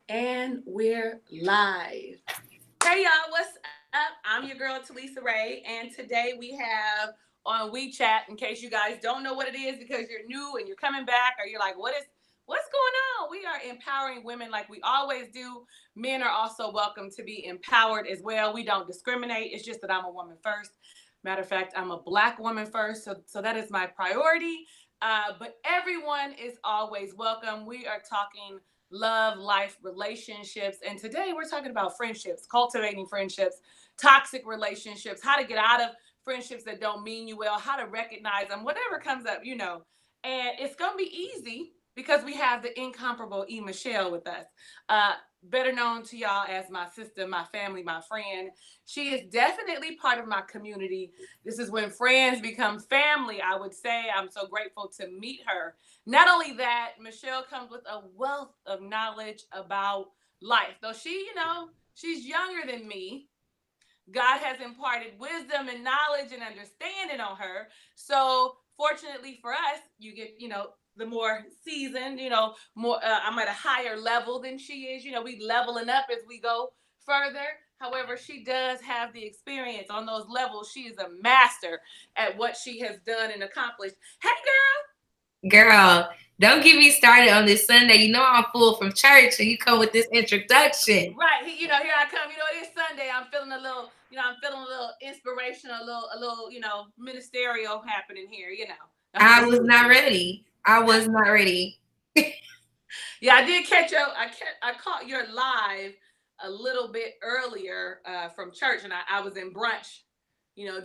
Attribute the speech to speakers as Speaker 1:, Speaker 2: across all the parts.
Speaker 1: And we're live. Hey y'all, what's up? I'm your girl Talisa Rae, and today we have on WeChat, in case you guys don't know what it is because you're new and you're coming back, or you're like, what's going on? We are empowering women like we always do. Men are also welcome to be empowered as well. We don't discriminate. It's just that I'm a woman first. Matter of fact, I'm a Black woman first, so that is my priority. But everyone is always welcome. We are talking love, life, relationships. And today we're talking about friendships, cultivating friendships, toxic relationships, how to get out of friendships that don't mean you well, how to recognize them, whatever comes up, you know. And it's going to be easy because we have the incomparable E. Michelle with us. Better known to y'all as my sister, my family, my friend. She is definitely part of my community. This is when friends become family, I would say. I'm so grateful to meet her. Not only that, Michelle comes with a wealth of knowledge about life. Though she, she's younger than me, God has imparted wisdom and knowledge and understanding on her. So fortunately for us, you get, the more seasoned, more, I'm at a higher level than she is. We leveling up as we go further. However, she does have the experience on those levels. She is a master at what she has done and accomplished. Hey,
Speaker 2: Girl, don't get me started on this Sunday. You know I'm full from church, and you come with this introduction.
Speaker 1: Right. Here I come. It is Sunday. I'm feeling a little, I'm feeling a little inspirational, a little, ministerial happening here.
Speaker 2: I was not ready. I was not ready.
Speaker 1: Yeah, I did catch you. I caught your live a little bit earlier from church, and I was in brunch,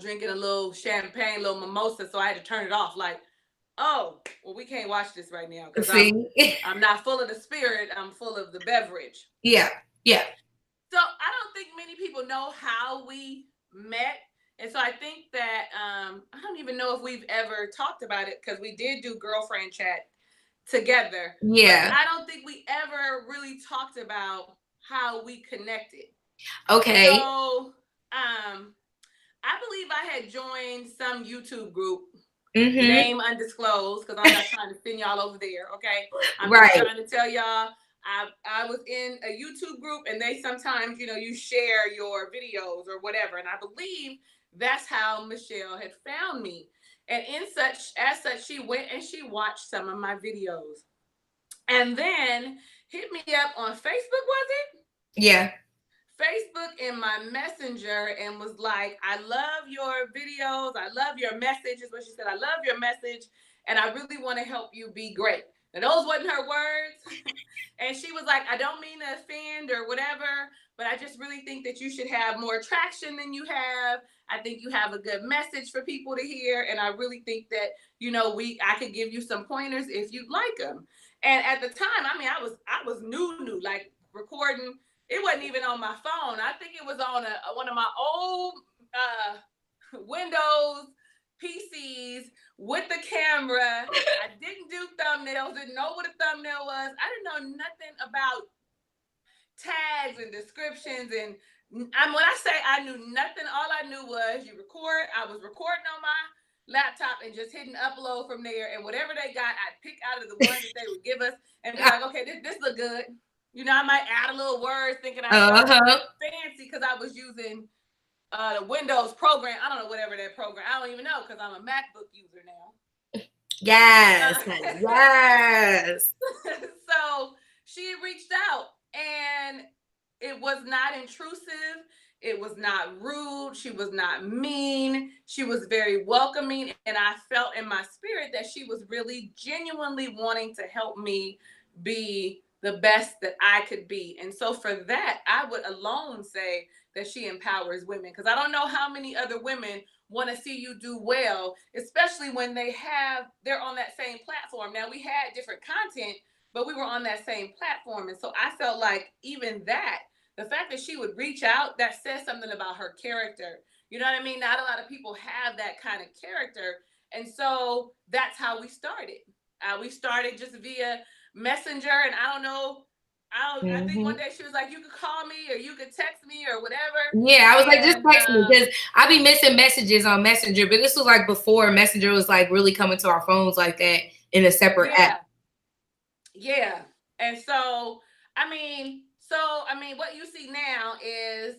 Speaker 1: drinking a little champagne, a little mimosa, so I had to turn it off. Like, oh, well, we can't watch this right now because I'm not full of the spirit. I'm full of the beverage.
Speaker 2: Yeah.
Speaker 1: So I don't think many people know how we met. And so I think that I don't even know if we've ever talked about it because we did do girlfriend chat together.
Speaker 2: Yeah.
Speaker 1: But I don't think we ever really talked about how we connected.
Speaker 2: Okay.
Speaker 1: So I believe I had joined some YouTube group, name undisclosed, because I'm not trying to send y'all over there. Okay, I'm just trying to tell y'all. I was in a YouTube group, and they sometimes, you share your videos or whatever. And I believe that's how Michelle had found me. And as such, she went and she watched some of my videos, and then hit me up on Facebook. Was it?
Speaker 2: Yeah.
Speaker 1: Facebook in my messenger and was like, I love your videos. I love your message, is what she said. I love your message, and I really want to help you be great. Now, those wasn't her words. And she was like, I don't mean to offend or whatever, but I just really think that you should have more traction than you have. I think you have a good message for people to hear. And I really think that, I could give you some pointers if you'd like them. And at the time, I was new, like recording. It wasn't even on my phone. I think it was on one of my old Windows PCs with the camera. I didn't do thumbnails, didn't know what a thumbnail was. I didn't know nothing about tags and descriptions. And when I say I knew nothing, all I knew was you record. I was recording on my laptop and just hitting upload from there. And whatever they got, I'd pick out of the ones that they would give us and be like, okay, this look good. I might add a little words thinking I fancy because I was using the Windows program. I don't know, whatever that program. I don't even know because I'm a MacBook user now.
Speaker 2: Yes. Yes.
Speaker 1: So she reached out, and it was not intrusive. It was not rude. She was not mean. She was very welcoming. And I felt in my spirit that she was really genuinely wanting to help me be the best that I could be. And so for that, I would alone say that she empowers women, because I don't know how many other women want to see you do well, especially when they're on that same platform. Now, we had different content, but we were on that same platform. And so I felt like even that, the fact that she would reach out, that says something about her character. You know what I mean? Not a lot of people have that kind of character. And so that's how we started. We started just via Messenger, and I don't know. I think one day she was like, you could call me or you could text me or whatever.
Speaker 2: Yeah, I was like, just text me, because I be missing messages on Messenger. But this was like before Messenger was like really coming to our phones like that in a separate app.
Speaker 1: Yeah. And so, So, I mean, what you see now is,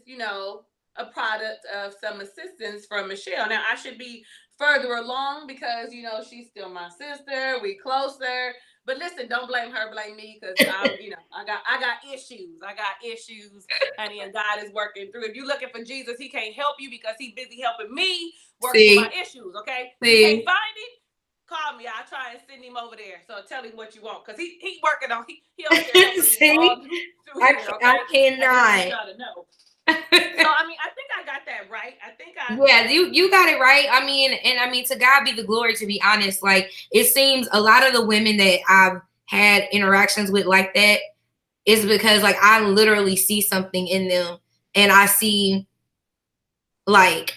Speaker 1: a product of some assistance from Michelle. Now, I should be further along because, she's still my sister. We closer. But listen, don't blame her, blame me, because I got issues. I got issues, honey, and God is working through. If you're looking for Jesus, he can't help you because he's busy helping me work through my issues. Okay, you can't find him. Call me. I'll try and send him over there. So tell him what you want, because he working on he over here helping me all through here. Okay,
Speaker 2: I cannot.
Speaker 1: I just want y'all to know. So I mean, I think I got that right.
Speaker 2: Yeah, you got it right. I mean, and I mean, to God be the glory. To be honest, like, it seems a lot of the women that I've had interactions with like that is because, like, I literally see something in them, and I see, like,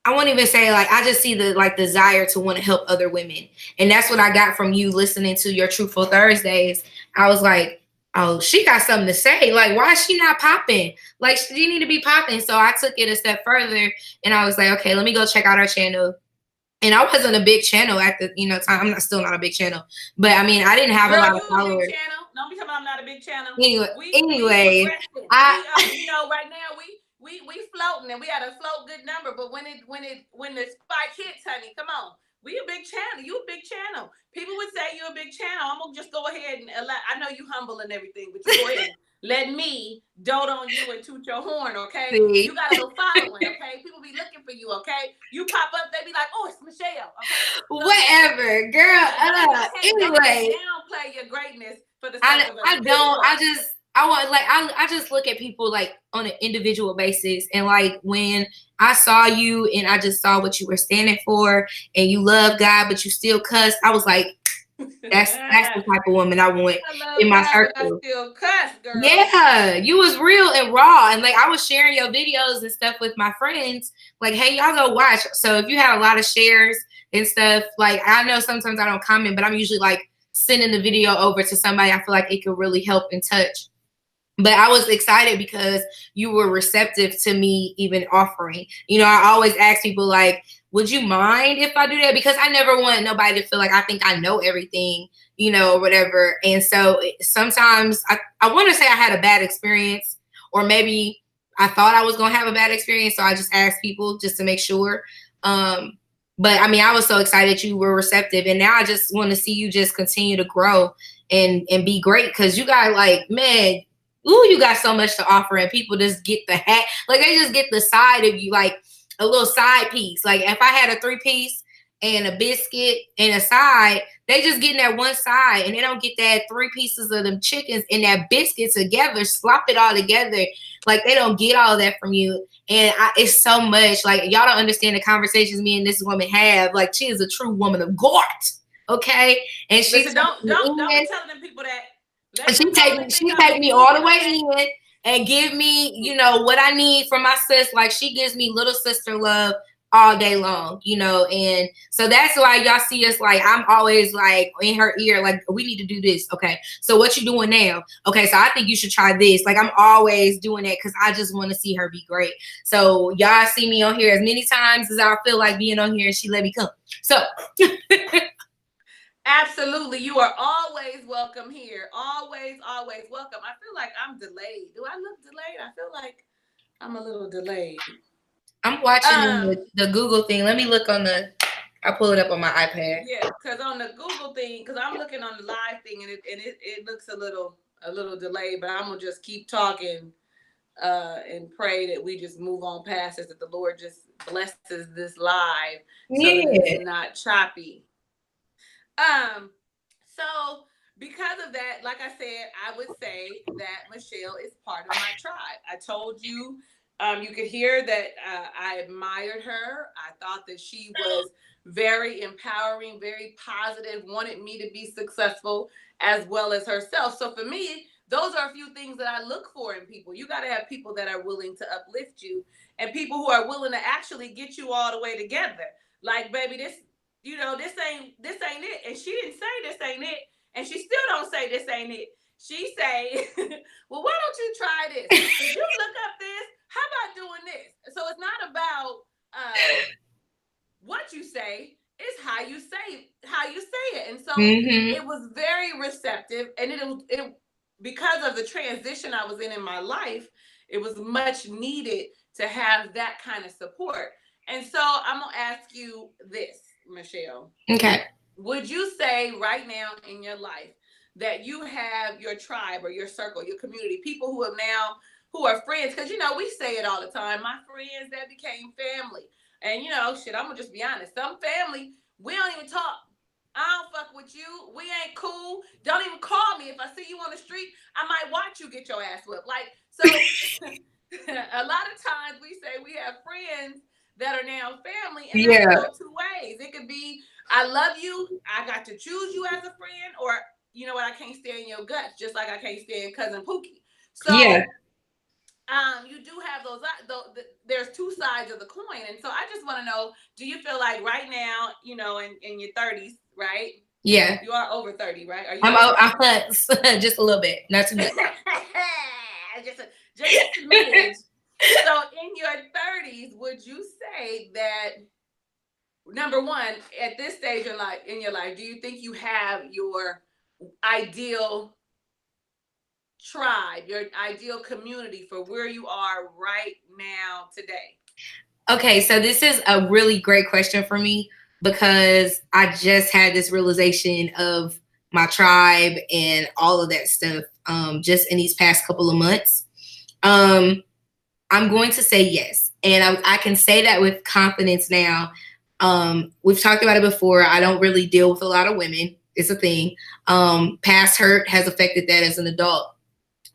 Speaker 2: I won't even say, like, I just see the, like, desire to want to help other women. And that's what I got from you listening to your Truthful Thursdays. I was like, oh, she got something to say. Like, why is she not popping? Like, she need to be popping. So I took it a step further, and I was like, okay, let me go check out her channel. And I wasn't a big channel at the time. I'm still not a big channel, but I mean, I didn't have a lot of followers.
Speaker 1: Big channel. Don't be talking about I'm not a big channel.
Speaker 2: Anyway,
Speaker 1: right now we floating, and we had a float good number. But when the spike hits, honey, come on. We a big channel. You a big channel. People would say you a big channel. I'm gonna just go ahead and I know you humble and everything, but you go ahead. Let me dote on you and toot your horn, okay? See? You got a little following, okay? People be looking for you, okay? You pop up, they be like, oh, it's Michelle, okay? So,
Speaker 2: whatever, girl. Anyway,
Speaker 1: downplay your greatness for the sake of
Speaker 2: I don't. I just look at people, like, on an individual basis, and, like, when I saw you and I just saw what you were standing for, and you love God but you still cuss, I was like, that's the type of woman I want in my circle.
Speaker 1: I still cuss, girl.
Speaker 2: Yeah, you was real and raw, and, like, I was sharing your videos and stuff with my friends, like, hey, y'all go watch. So if you had a lot of shares and stuff, like, I know sometimes I don't comment, but I'm usually, like, sending the video over to somebody I feel like it could really help and touch. But I was excited because you were receptive to me even offering. I always ask people, like, would you mind if I do that? Because I never want nobody to feel like I think I know everything, or whatever. And so sometimes I want to say I had a bad experience, or maybe I thought I was going to have a bad experience. So I just asked people just to make sure. But I mean, I was so excited you were receptive. And now I just want to see you just continue to grow and be great. Because you got, like, man, ooh, you got so much to offer, and people just get the hat. Like, they just get the side of you, like a little side piece. Like, if I had a 3-piece and a biscuit and a side, they just getting that one side, and they don't get that 3 pieces of them chickens and that biscuit together, slop it all together. Like, they don't get all that from you. And it's so much. Like, y'all don't understand the conversations me and this woman have. Like, she is a true woman of God. Okay? And she's
Speaker 1: don't be telling them people that.
Speaker 2: And she take me all the way in and give me, what I need from my sis. Like, she gives me little sister love all day long, and so that's why y'all see us, like, I'm always, like, in her ear, like, we need to do this. Okay, so what you doing now? Okay, so I think you should try this. Like, I'm always doing that because I just want to see her be great. So y'all see me on here as many times as I feel like being on here, and she let me come. So
Speaker 1: absolutely. You are always welcome here. Always, always welcome. I feel like I'm delayed. Do I look delayed? I feel like I'm a little delayed.
Speaker 2: I'm watching the Google thing. Let me look I pull it up on my iPad.
Speaker 1: Yeah, because on the Google thing, because I'm looking on the live thing, and it looks a little delayed, but I'm going to just keep talking and pray that we just move on past this, that the Lord just blesses this live so that it's not choppy. So because of that, like I said, I would say that Michelle is part of my tribe. I told you, you could hear that I admired her. I thought that she was very empowering, very positive, wanted me to be successful as well as herself. So for me, those are a few things that I look for in people. You got to have people that are willing to uplift you, and people who are willing to actually get you all the way together. Like, baby, this ain't it. And she didn't say this ain't it. And she still don't say this ain't it. She say, well, why don't you try this? Did you look up this? How about doing this? So it's not about what you say, it's how you say it. And so it was very receptive, and it because of the transition I was in my life, it was much needed to have that kind of support. And so I'm gonna ask you this, Michelle.
Speaker 2: Okay.
Speaker 1: Would you say right now in your life that you have your tribe or your circle, your community, people who have now who are friends? Because we say it all the time. My friends that became family, and shit. I'm gonna just be honest. Some family we don't even talk. I don't fuck with you. We ain't cool. Don't even call me if I see you on the street. I might watch you get your ass whipped. Like so. A lot of times we say we have friends that are now family, and that can
Speaker 2: Yeah.
Speaker 1: go two ways. It could be I love you, I got to choose you as a friend, or you know what, I can't stand your guts, just like I can't stand cousin Pookie.
Speaker 2: Yeah.
Speaker 1: So you do have there's two sides of the coin, and so I just want to know, do you feel like right now, in your 30s, right?
Speaker 2: Yeah.
Speaker 1: You are over 30, right? Are you
Speaker 2: I'm
Speaker 1: over 30?
Speaker 2: I'm just a little bit, not too much.
Speaker 1: just a smidge. So in your 30s, would you say that, number one, at this stage in your life, do you think you have your ideal tribe, your ideal community for where you are right now today?
Speaker 2: Okay, so this is a really great question for me because I just had this realization of my tribe and all of that stuff just in these past couple of months. I'm going to say yes. And I can say that with confidence now. We've talked about it before. I don't really deal with a lot of women. It's a thing. Past hurt has affected that as an adult.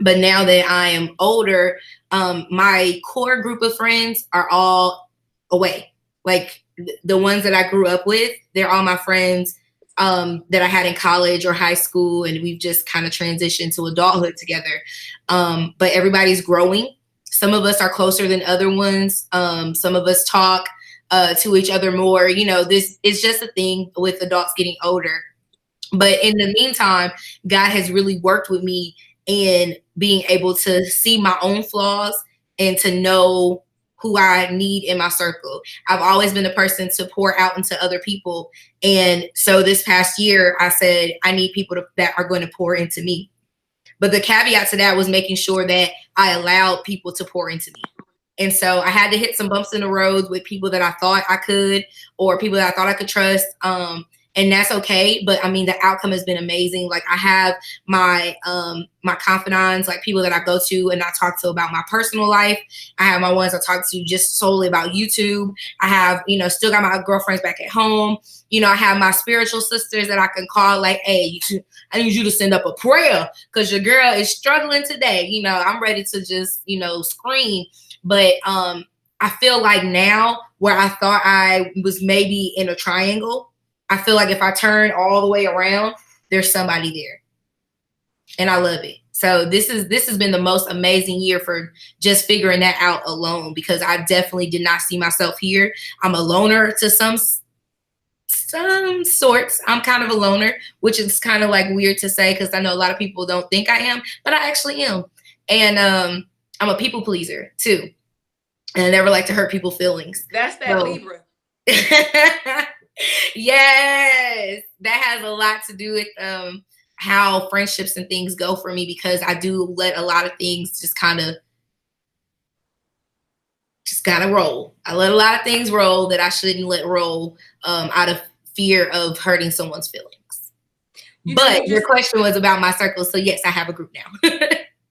Speaker 2: But now that I am older, my core group of friends are all away. Like the ones that I grew up with, they're all my friends that I had in college or high school, and we've just kind of transitioned to adulthood together. But everybody's growing. Some of us are closer than other ones. Some of us talk to each other more. This is just a thing with adults getting older. But in the meantime, God has really worked with me in being able to see my own flaws and to know who I need in my circle. I've always been the person to pour out into other people. And so this past year, I said, I need people that are going to pour into me. But the caveat to that was making sure that I allowed people to pour into me. And so I had to hit some bumps in the road with people that I thought I could, or people that I thought I could trust. And that's okay. But I mean, the outcome has been amazing. Like I have my confidants, like people that I go to and I talk to about my personal life. I have my ones I talk to just solely about YouTube. I have, still got my girlfriends back at home. I have my spiritual sisters that I can call, like, hey, I need you to send up a prayer because your girl is struggling today. I'm ready to just, scream. But I feel like now where I thought I was maybe in a triangle, I feel like if I turn all the way around, there's somebody there. And I love it. So this has been the most amazing year for just figuring that out alone, because I definitely did not see myself here. I'm a loner to some sorts. I'm kind of a loner, which is kind of like weird to say because I know a lot of people don't think I am, but I actually am. And I'm a people pleaser too. And I never like to hurt people's feelings.
Speaker 1: That's that Libra.
Speaker 2: Yes, that has a lot to do with how friendships and things go for me, because I do let a lot of things just gotta roll. I let a lot of things roll that I shouldn't let roll out of fear of hurting someone's feelings. But your question was about my circle, so yes, I have a group now.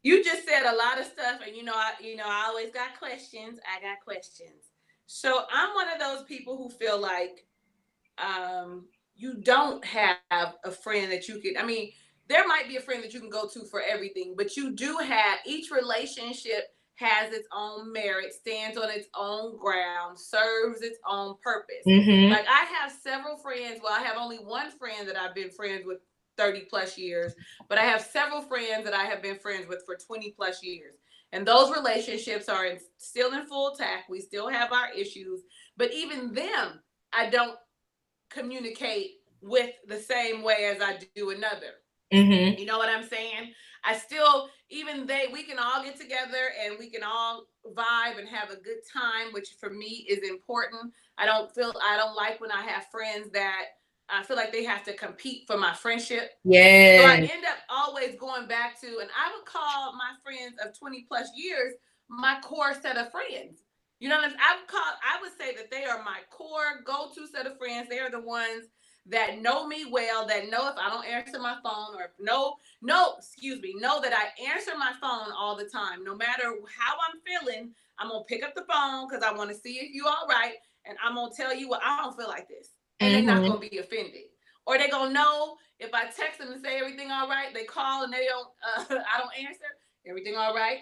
Speaker 1: You just said a lot of stuff, and I always got questions. I got questions. So I'm one of those people who feel like you don't have a friend that you can. I mean, there might be a friend that you can go to for everything, but you do have, each relationship has its own merit, stands on its own ground, serves its own purpose.
Speaker 2: Mm-hmm.
Speaker 1: Like I have several friends. Well, I have only one friend that I've been friends with 30 plus years, but I have several friends that I have been friends with for 20 plus years. And those relationships are still in full tact. We still have our issues, but even them, I don't communicate with the same way as I do another.
Speaker 2: Mm-hmm.
Speaker 1: You know what I'm saying? We can all get together and we can all vibe and have a good time, which for me is important. I don't like when I have friends that I feel like they have to compete for my friendship. So I
Speaker 2: Yeah.
Speaker 1: end up always going back to, and I would call my friends of 20 plus years my core set of friends. You know what I would say that they are my core go-to set of friends. They are the ones that know me well, that know if I don't answer my phone, or know that I answer my phone all the time. No matter how I'm feeling, I'm gonna pick up the phone because I want to see if you all right, and I'm gonna tell you, well, I don't feel like this, and they're not gonna be offended, or they're gonna know if I text them and say everything all right, they call and they don't, I don't answer, everything all right?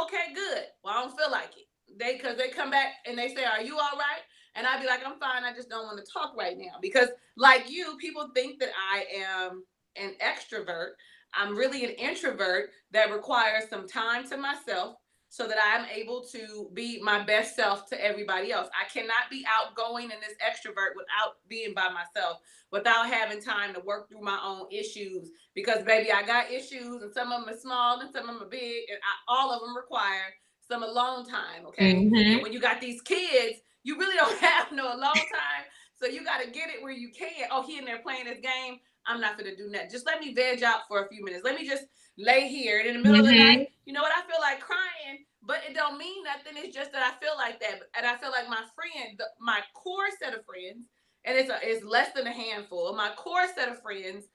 Speaker 1: Okay, good. Well, I don't feel like it. Because they come back and they say, are you all right? And I'd be like, I'm fine. I just don't want to talk right now. Because like you, people think that I am an extrovert. I'm really an introvert that requires some time to myself so that I'm able to be my best self to everybody else. I cannot be outgoing and this extrovert without being by myself, without having time to work through my own issues. Because baby, I got issues, and some of them are small and some of them are big, and all of them require some alone time. Okay. And when you got these kids, you really don't have no alone time. So you got to get it where you can. Oh, he in there playing his game. I'm not going to do nothing. Just let me veg out for a few minutes. Let me just lay here. And in the middle of the night, you know what? I feel like crying, but it don't mean nothing. It's just that I feel like that. And I feel like my friend, my core set of friends, and it's less than a handful. My core set of friends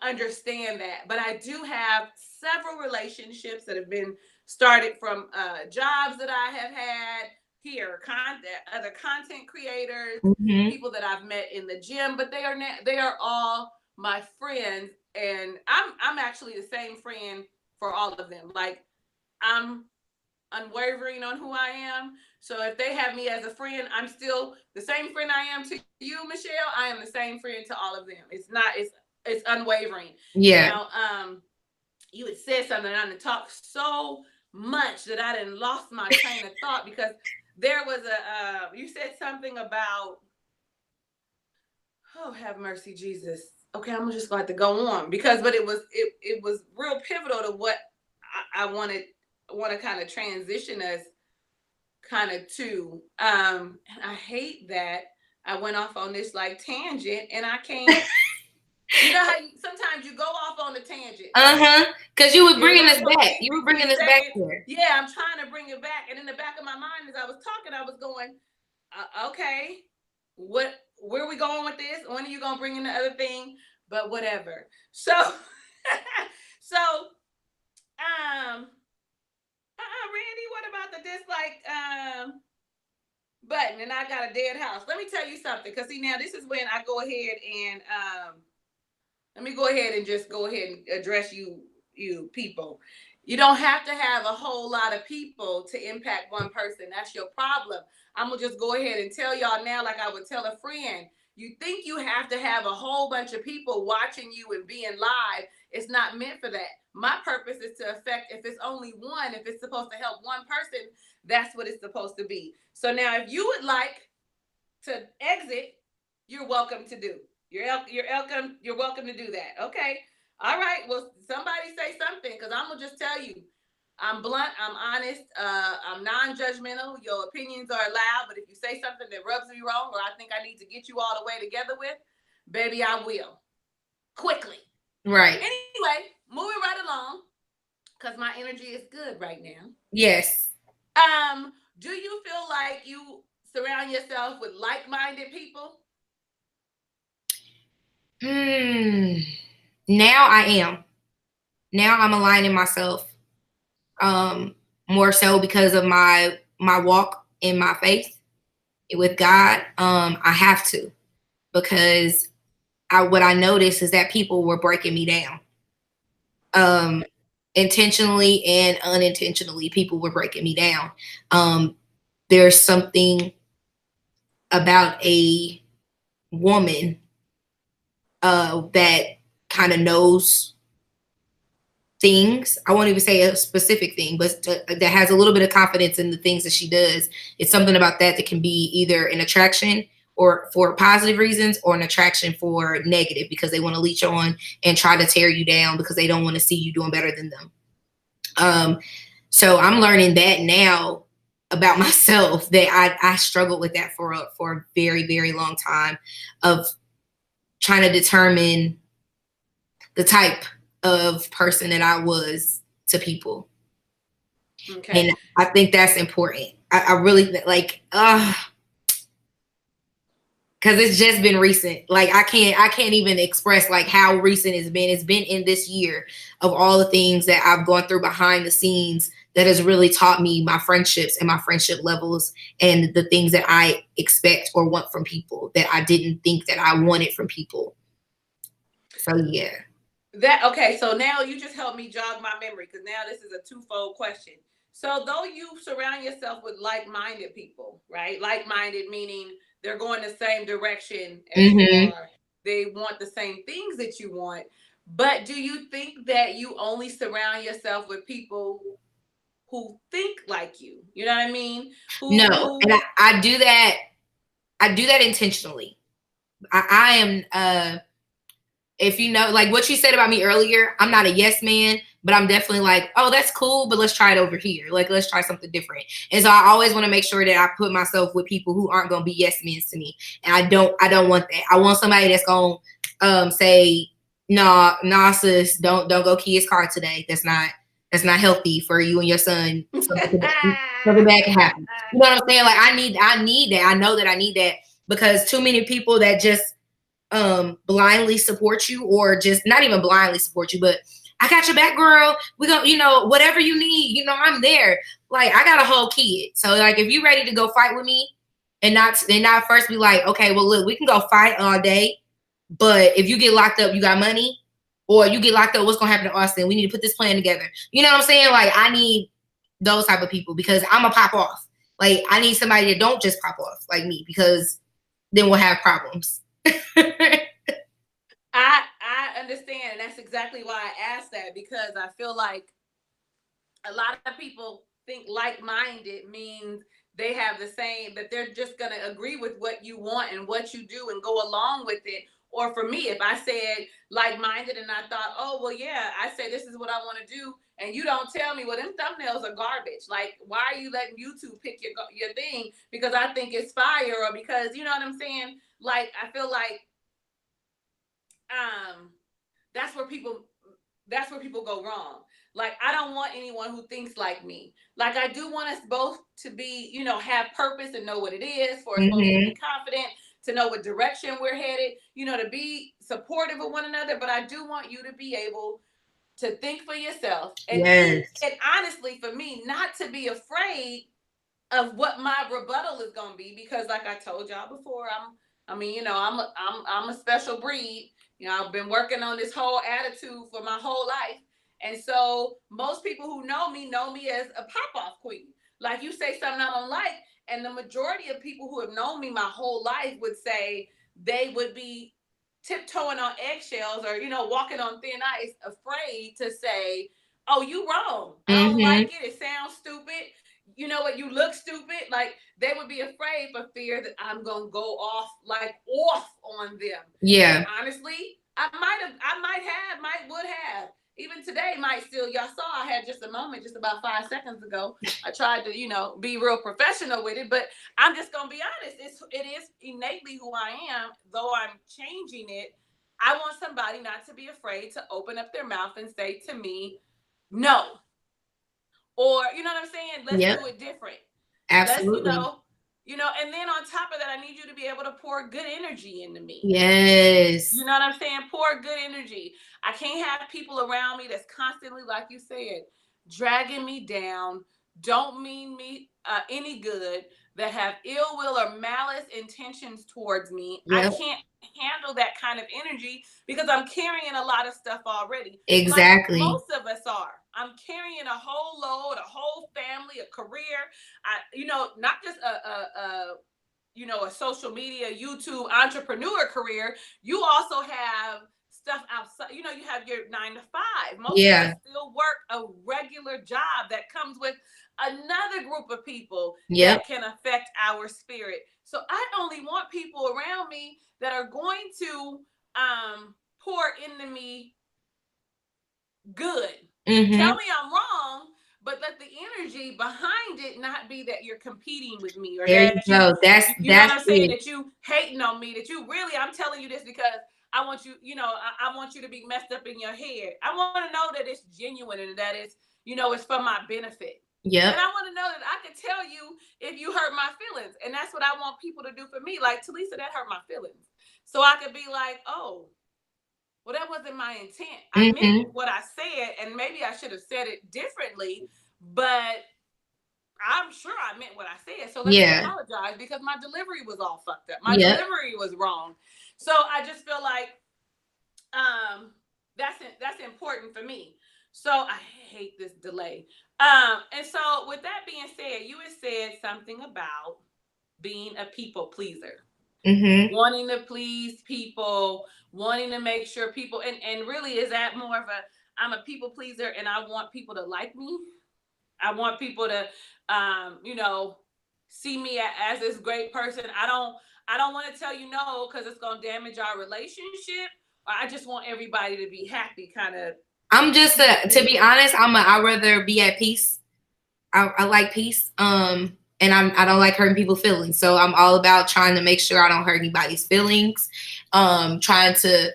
Speaker 1: understand that. But I do have several relationships that have been started from jobs that I have had here, other content creators, people that I've met in the gym, but they are all my friends, and I'm actually the same friend for all of them. Like, I'm unwavering on who I am. So if they have me as a friend, I'm still the same friend I am to you, Michelle. I am the same friend to all of them. It's unwavering.
Speaker 2: Yeah.
Speaker 1: Now, you had said something, and I didn't talk so much that I didn't lost my train of thought, because there was you said something about, oh, have mercy, Jesus. Okay, I'm just going to go on, but it was real pivotal to what I want to kind of transition us kind of to. And I hate that I went off on this like tangent, and I can't. You know how sometimes you go off on a tangent.
Speaker 2: Because you were bringing us back. You were bringing us back here.
Speaker 1: Yeah, I'm trying to bring it back. And in the back of my mind, as I was talking, I was going, okay, where are we going with this? When are you going to bring in the other thing? But whatever. So, Randy, what about the dislike button? And I got a dead house. Let me tell you something. Because see, now this is when I go ahead and let me go ahead and just go ahead and address you people. You don't have to have a whole lot of people to impact one person. That's your problem. I'm going to just go ahead and tell y'all now, like I would tell a friend. You think you have to have a whole bunch of people watching you and being live. It's not meant for that. My purpose is to affect, if it's only one, if it's supposed to help one person, that's what it's supposed to be. So now if you would like to exit, you're welcome to do. You're welcome to do that. Okay. All right. Well, somebody say something, because I'm gonna just tell you, I'm blunt, I'm honest, I'm non-judgmental. Your opinions are allowed, but if you say something that rubs me wrong, or I think I need to get you all the way together with, baby, I will. Quickly.
Speaker 2: Right.
Speaker 1: Anyway, moving right along, because my energy is good right now.
Speaker 2: Yes.
Speaker 1: Do you feel like you surround yourself with like-minded people?
Speaker 2: Now I am. Now I'm aligning myself more so because of my walk in my faith with God. I have to, because what I noticed is that people were breaking me down. Intentionally and unintentionally, people were breaking me down. There's something about a woman that kind of knows things. I won't even say a specific thing, but that has a little bit of confidence in the things that she does. It's something about that can be either an attraction or for positive reasons, or an attraction for negative, because they want to leech on and try to tear you down because they don't want to see you doing better than them. So I'm learning that now about myself, that I struggled with that for a very, very long time, of trying to determine the type of person that I was to people.
Speaker 1: Okay.
Speaker 2: And I think that's important. I really like, because it's just been recent. Like I can't even express like how recent it's been. It's been in this year of all the things that I've gone through behind the scenes that has really taught me my friendships and my friendship levels and the things that I expect or want from people that I didn't think that I wanted from people. So yeah.
Speaker 1: Okay, so now you just helped me jog my memory, because now this is a twofold question. So though you surround yourself with like-minded people, right? Like-minded meaning they're going the same direction as you are. They want the same things that you want. But do you think that you only surround yourself with people who think like you? You know what I mean?
Speaker 2: No, and I do that. I do that intentionally. I am if you know, like what you said about me earlier, I'm not a yes man, but I'm definitely like, oh, that's cool, but let's try it over here. Like, let's try something different. And so I always want to make sure that I put myself with people who aren't going to be yes men to me. And I don't want that. I want somebody that's going to say, nah, sis, don't go key his car today. That's not healthy for you and your son. Something bad can happen. You know what I'm saying? Like I need that. I know that I need that, because too many people that just blindly support you, or just not even blindly support you, but I got your back, girl. We go, whatever you need, I'm there. Like I got a whole kid. So like if you ready to go fight with me and not first be like, okay, well look, we can go fight all day, but if you get locked up, you got money, or you get locked up, what's gonna happen to Austin? We need to put this plan together. You know what I'm saying? Like I need those type of people, because I'm a pop off. Like I need somebody that don't just pop off like me, because then we'll have problems.
Speaker 1: I understand, and that's exactly why I asked that, because I feel like a lot of people think like-minded means they have the same, that they're just going to agree with what you want and what you do and go along with it. Or for me, if I said like-minded and I thought, oh well, yeah, I say this is what I want to do, and you don't tell me, well, them thumbnails are garbage. Like, why are you letting YouTube pick your thing because I think it's fire, or because, you know what I'm saying? Like, I feel like that's where people go wrong. Like, I don't want anyone who thinks like me. Like, I do want us both to be, have purpose and know what it is, for us both to be confident, to know what direction we're headed, to be supportive of one another. But I do want you to be able to think for yourself, and and honestly, for me, not to be afraid of what my rebuttal is going to be, because like I told y'all before, I'm a special breed. I've been working on this whole attitude for my whole life. And so most people who know me as a pop-off queen. Like, you say something I don't like, and the majority of people who have known me my whole life would say they would be tiptoeing on eggshells, or, walking on thin ice, afraid to say, oh, you wrong. I don't like it. It sounds stupid. You know what? You look stupid. Like, they would be afraid for fear that I'm going to go off on them.
Speaker 2: Yeah.
Speaker 1: And honestly, I would have. Even today might still, y'all saw I had just a moment just about 5 seconds ago. I tried to, be real professional with it, but I'm just going to be honest. It is innately who I am, though I'm changing it. I want somebody not to be afraid to open up their mouth and say to me, no. Or, you know what I'm saying? Let's do it different.
Speaker 2: Absolutely.
Speaker 1: And then on top of that, I need you to be able to pour good energy into me.
Speaker 2: Yes.
Speaker 1: You know what I'm saying? Pour good energy. I can't have people around me that's constantly, like you said, dragging me down, don't mean me any good, that have ill will or malice intentions towards me. Yep. I can't handle that kind of energy, because I'm carrying a lot of stuff already.
Speaker 2: Exactly.
Speaker 1: Like most of us are. I'm carrying a whole load, a whole family, a career. Not just a social media, YouTube entrepreneur career. You also have stuff outside. You have your 9 to 5. Most of us still work a regular job that comes with another group of people that can affect our spirit. So I only want people around me that are going to pour into me good. Tell me I'm wrong, but let the energy behind it not be that you're competing with me, or
Speaker 2: there
Speaker 1: that
Speaker 2: you go. That's
Speaker 1: know what I'm saying, that you hating on me, that you really, I'm telling you this because I want you, I want you to be messed up in your head. I want to know that it's genuine and that it's, it's for my benefit.
Speaker 2: Yep.
Speaker 1: And I want to know that I can tell you if you hurt my feelings. And that's what I want people to do for me. Like, Talisa, that hurt my feelings. So I could be like, oh, well, that wasn't my intent. I meant what I said, and maybe I should have said it differently, but I'm sure I meant what I said. So let me apologize because my delivery was all fucked up. My delivery was wrong. So I just feel like that's important for me. So I hate this delay. And so with that being said, you had said something about being a people pleaser. Wanting to please people, wanting to make sure people, and really, is that more of I'm a people pleaser and I want people to like me? I want people to, see me as this great person. I don't want to tell you no because it's going to damage our relationship. Or I just want everybody to be happy, kind of.
Speaker 2: I'm just, to be honest, I'd rather be at peace. I like peace. And I don't like hurting people's feelings. So I'm all about trying to make sure I don't hurt anybody's feelings. Trying to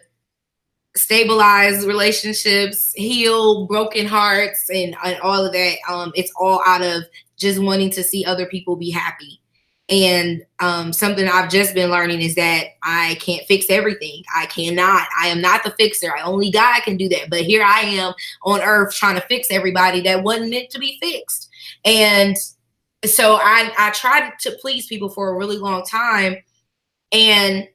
Speaker 2: stabilize relationships, heal broken hearts, and all of that. It's all out of just wanting to see other people be happy. And something I've just been learning is that I can't fix everything. I cannot. I am not the fixer. Only God can do that. But here I am on earth trying to fix everybody that wasn't meant to be fixed. And so I tried to please people for a really long time. And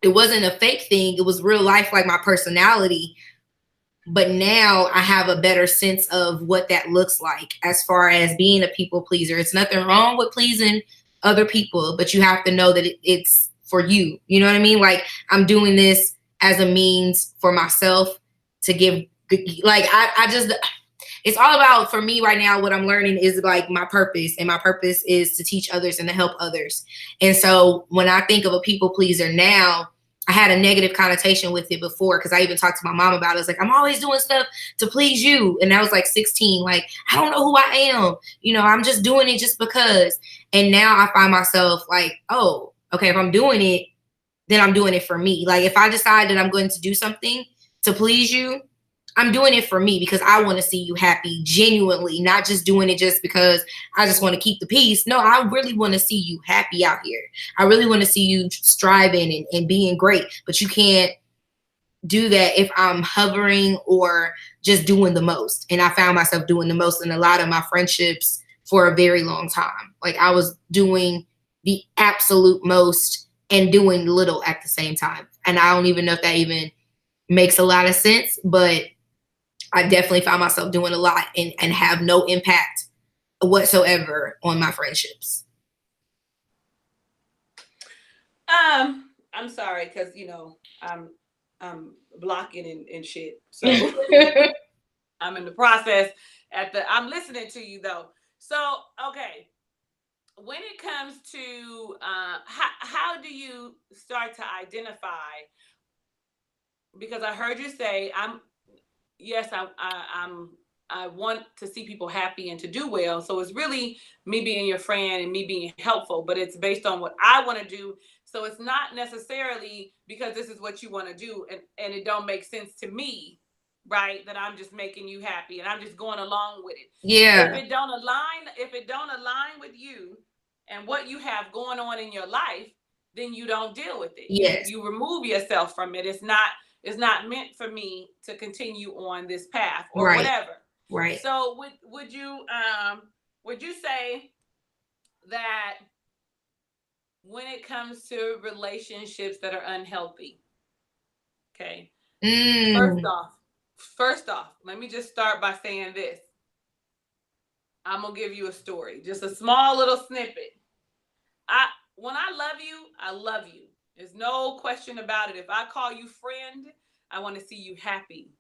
Speaker 2: it wasn't a fake thing. It was real life, like my personality. But now I have a better sense of what that looks like as far as being a people pleaser. It's nothing wrong with pleasing other people, but you have to know that it's for you. You know what I mean? Like, I'm doing this as a means for myself to give, like, I just, it's all about, for me right now, what I'm learning is like my purpose, and my purpose is to teach others and to help others. And so when I think of a people pleaser now, I had a negative connotation with it before, because I even talked to my mom about it. It's like, I'm always doing stuff to please you. And I was like 16, like, I don't know who I am. I'm just doing it just because. And now I find myself like, oh, okay, if I'm doing it, then I'm doing it for me. Like, if I decide that I'm going to do something to please you, I'm doing it for me because I want to see you happy, genuinely, not just doing it just because I just want to keep the peace. No, I really want to see you happy out here. I really want to see you striving and being great. But you can't do that if I'm hovering or just doing the most. And I found myself doing the most in a lot of my friendships for a very long time. Like, I was doing the absolute most and doing little at the same time. And I don't even know if that even makes a lot of sense, but I definitely found myself doing a lot and have no impact whatsoever on my friendships.
Speaker 1: I'm sorry, because I'm blocking and shit. So I'm in the process I'm listening to you though. So okay. When it comes to how do you start to identify? Because I heard you say I want to see people happy and to do well. So it's really me being your friend and me being helpful, but it's based on what I want to do. So it's not necessarily because this is what you want to do and it don't make sense to me, right? That I'm just making you happy and I'm just going along with it.
Speaker 2: Yeah.
Speaker 1: If it don't align with you and what you have going on in your life, then you don't deal with it.
Speaker 2: Yes.
Speaker 1: You remove yourself from it. It's not meant for me to continue on this path or whatever.
Speaker 2: Right.
Speaker 1: So would you say that when it comes to relationships that are unhealthy, okay? First off, let me just start by saying this. I'm gonna give you a story, just a small little snippet. When I love you. There's no question about it. If I call you friend, I want to see you happy.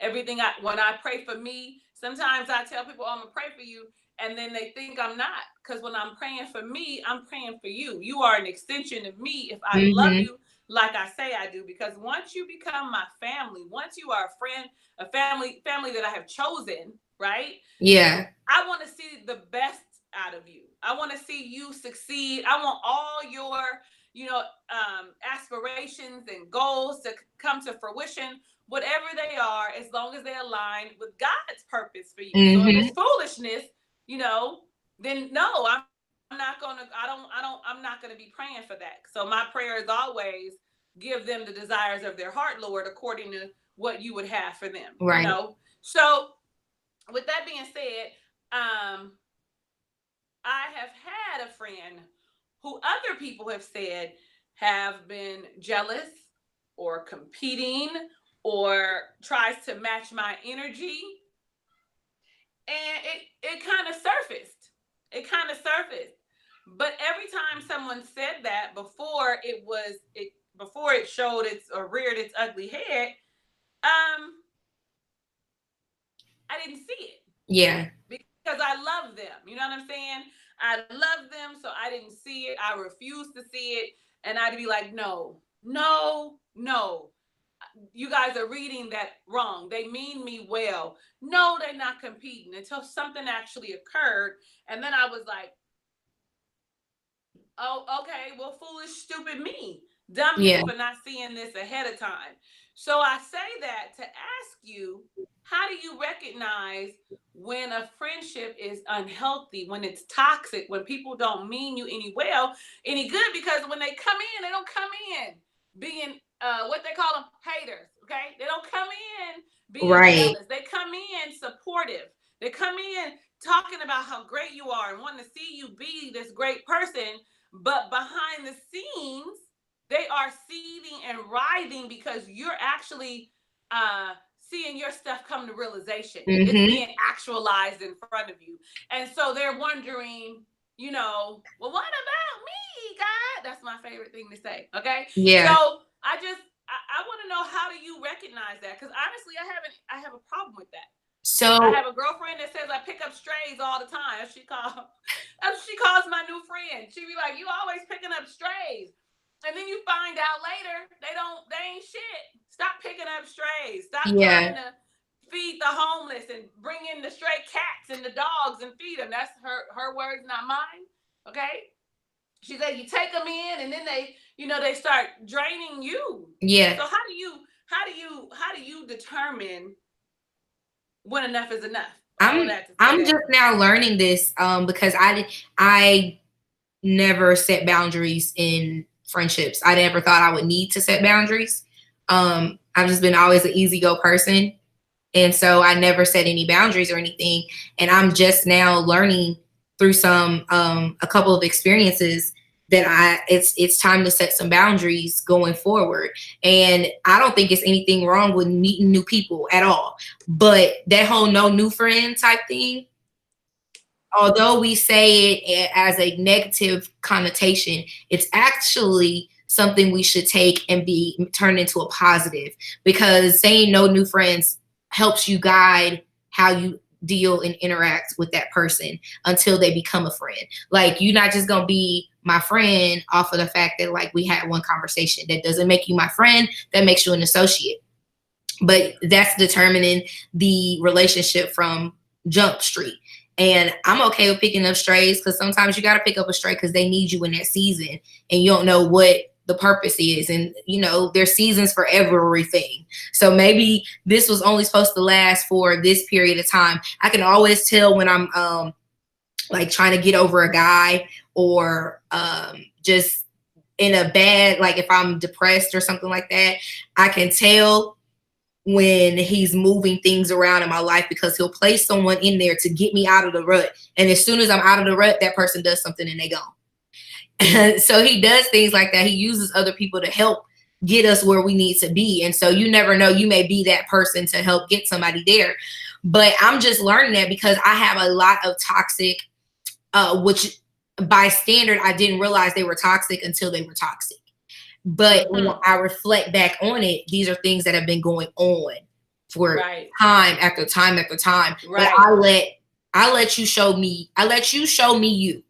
Speaker 1: Everything when I pray for me, sometimes I tell people, oh, I'm gonna pray for you, and then they think I'm not. Because when I'm praying for me, I'm praying for you. You are an extension of me if I love you like I say I do. Because once you become my family, once you are a friend, a family that I have chosen, right?
Speaker 2: Yeah.
Speaker 1: I want to see the best out of you. I want to see you succeed. I want all your aspirations and goals to come to fruition, whatever they are, as long as they align with God's purpose for you. So if it's foolishness, then no, I'm not gonna. I'm not gonna be praying for that. So my prayer is always give them the desires of their heart, Lord, according to what you would have for them.
Speaker 2: Right.
Speaker 1: So with that being said, I have had a friend who other people have said have been jealous or competing or tries to match my energy. And it kind of surfaced. But every time someone said that before it showed or reared its ugly head, I didn't see it.
Speaker 2: Yeah.
Speaker 1: Because I love them. You know what I'm saying? I love them, so I didn't see it. I refused to see it. And I'd be like, no. You guys are reading that wrong. They mean me well. No, they're not competing, until something actually occurred. And then I was like, oh, okay, well, foolish, stupid me. Dumb me for not seeing this ahead of time. So I say that to ask you, how do you recognize when a friendship is unhealthy, when it's toxic, when people don't mean you any good? Because when they come in, they don't come in being what they call them haters. Okay, they don't come in being jealous. They come in supportive. They come in talking about how great you are and wanting to see you be this great person. But behind the scenes, they are seething and writhing because you're actually seeing your stuff come to realization. It's being actualized in front of you. And so they're wondering, well, what about me, God? That's my favorite thing to say. Okay.
Speaker 2: Yeah.
Speaker 1: So I want to know, how do you recognize that? Because honestly, I have a problem with that.
Speaker 2: So
Speaker 1: I have a girlfriend that says I pick up strays all the time. She calls my new friend. She be like, you always picking up strays. And then you find out later they ain't shit. Stop picking up strays. Stop trying to feed the homeless and bring in the stray cats and the dogs and feed them. That's her words, not mine. Okay. She said you take them in and then they start draining you.
Speaker 2: Yeah.
Speaker 1: So how do you determine when enough is enough?
Speaker 2: I'm just now learning this because I never set boundaries in friendships. I never thought I would need to set boundaries. I've just been always an easy go person. And so I never set any boundaries or anything. And I'm just now learning through a couple of experiences that it's time to set some boundaries going forward. And I don't think it's anything wrong with meeting new people at all. But that whole no new friend type thing, although we say it as a negative connotation, it's actually something we should take and be turned into a positive, because saying no new friends helps you guide how you deal and interact with that person until they become a friend. Like, you're not just gonna be my friend off of the fact that like we had one conversation. That doesn't make you my friend. That makes you an associate. But that's determining the relationship from Jump Street. And I'm okay with picking up strays, because sometimes you got to pick up a stray because they need you in that season and you don't know what the purpose is. And, there's seasons for everything. So maybe this was only supposed to last for this period of time. I can always tell when I'm like trying to get over a guy, or just in a bad, like if I'm depressed or something like that, I can tell when he's moving things around in my life, because he'll place someone in there to get me out of the rut. And as soon as I'm out of the rut, that person does something and they gone. So he does things like that. He uses other people to help get us where we need to be. And so you never know, you may be that person to help get somebody there. But I'm just learning that because I have a lot of toxic, which by standard, I didn't realize they were toxic until they were toxic. But when I reflect back on it, these are things that have been going on for time after time after time. But I let you show me you.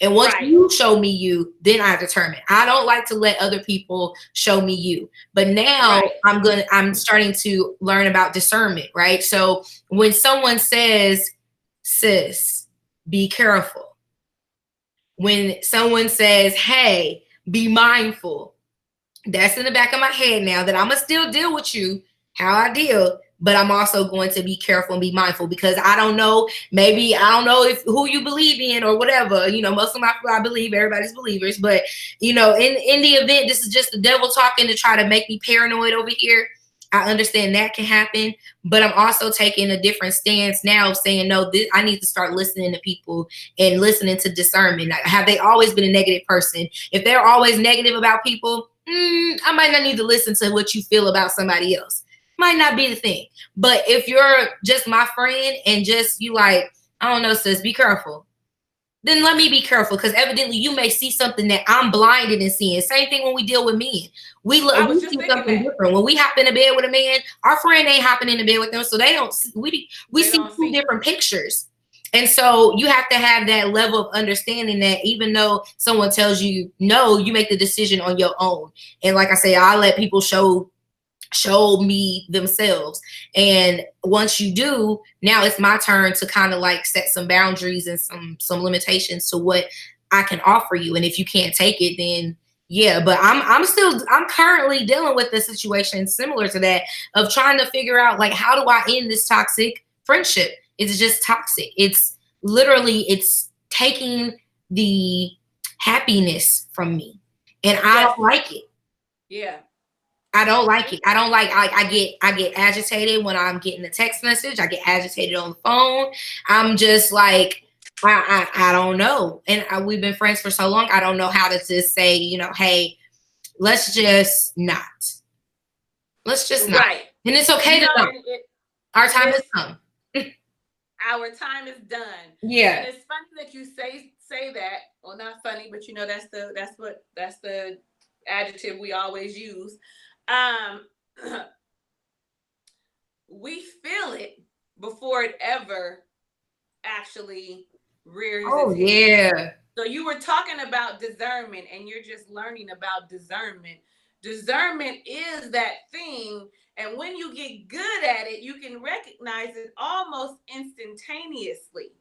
Speaker 2: And once you show me you, then I determine. I don't like to let other people show me you. But now I'm starting to learn about discernment, right? So when someone says, sis, be careful. When someone says, hey, Be mindful. That's in the back of my head now, that I'm going to still deal with you how I deal, but I'm also going to be careful and be mindful, because I don't know, maybe I don't know if who you believe in or whatever. You know, most of my people, I believe everybody's believers, but you know, in the event this is just the devil talking to try to make me paranoid over here, I understand that can happen, but I'm also taking a different stance now of saying, no, I need to start listening to people and listening to discernment. Have they always been a negative person? If they're always negative about people, I might not need to listen to what you feel about somebody else. Might not be the thing. But if you're just my friend and just you like, I don't know, sis, be careful, then let me be careful, because evidently you may see something that I'm blinded in seeing. Same thing when we deal with men. We see something different. When we hop in the bed with a man, our friend ain't hopping in the bed with them, so they don't. We see two different pictures. And so you have to have that level of understanding that even though someone tells you no, you make the decision on your own. And like I say, I let people show me themselves, and once you do, now it's my turn to kind of like set some boundaries and some limitations to what I can offer you. And if you can't take it, then yeah. But I'm currently dealing with a situation similar to that, of trying to figure out, like, how do I end this toxic friendship? It's just toxic. It's literally, it's taking the happiness from me, and I don't like it.
Speaker 1: Yeah.
Speaker 2: I don't like it. I get agitated when I'm getting a text message. I get agitated on the phone. I'm just like, I don't know. And we've been friends for so long. I don't know how to just say, you know, hey, let's just not. Let's just not.
Speaker 1: Right.
Speaker 2: And it's okay to not. Our time has come.
Speaker 1: Our time is done.
Speaker 2: Yeah.
Speaker 1: And it's funny that you say that. Well, not funny, but you know, that's the adjective we always use. We feel it before it ever actually rears its head.
Speaker 2: Yeah.
Speaker 1: So you were talking about discernment, and you're just learning about discernment. Discernment is that thing, and when you get good at it, you can recognize it almost instantaneously,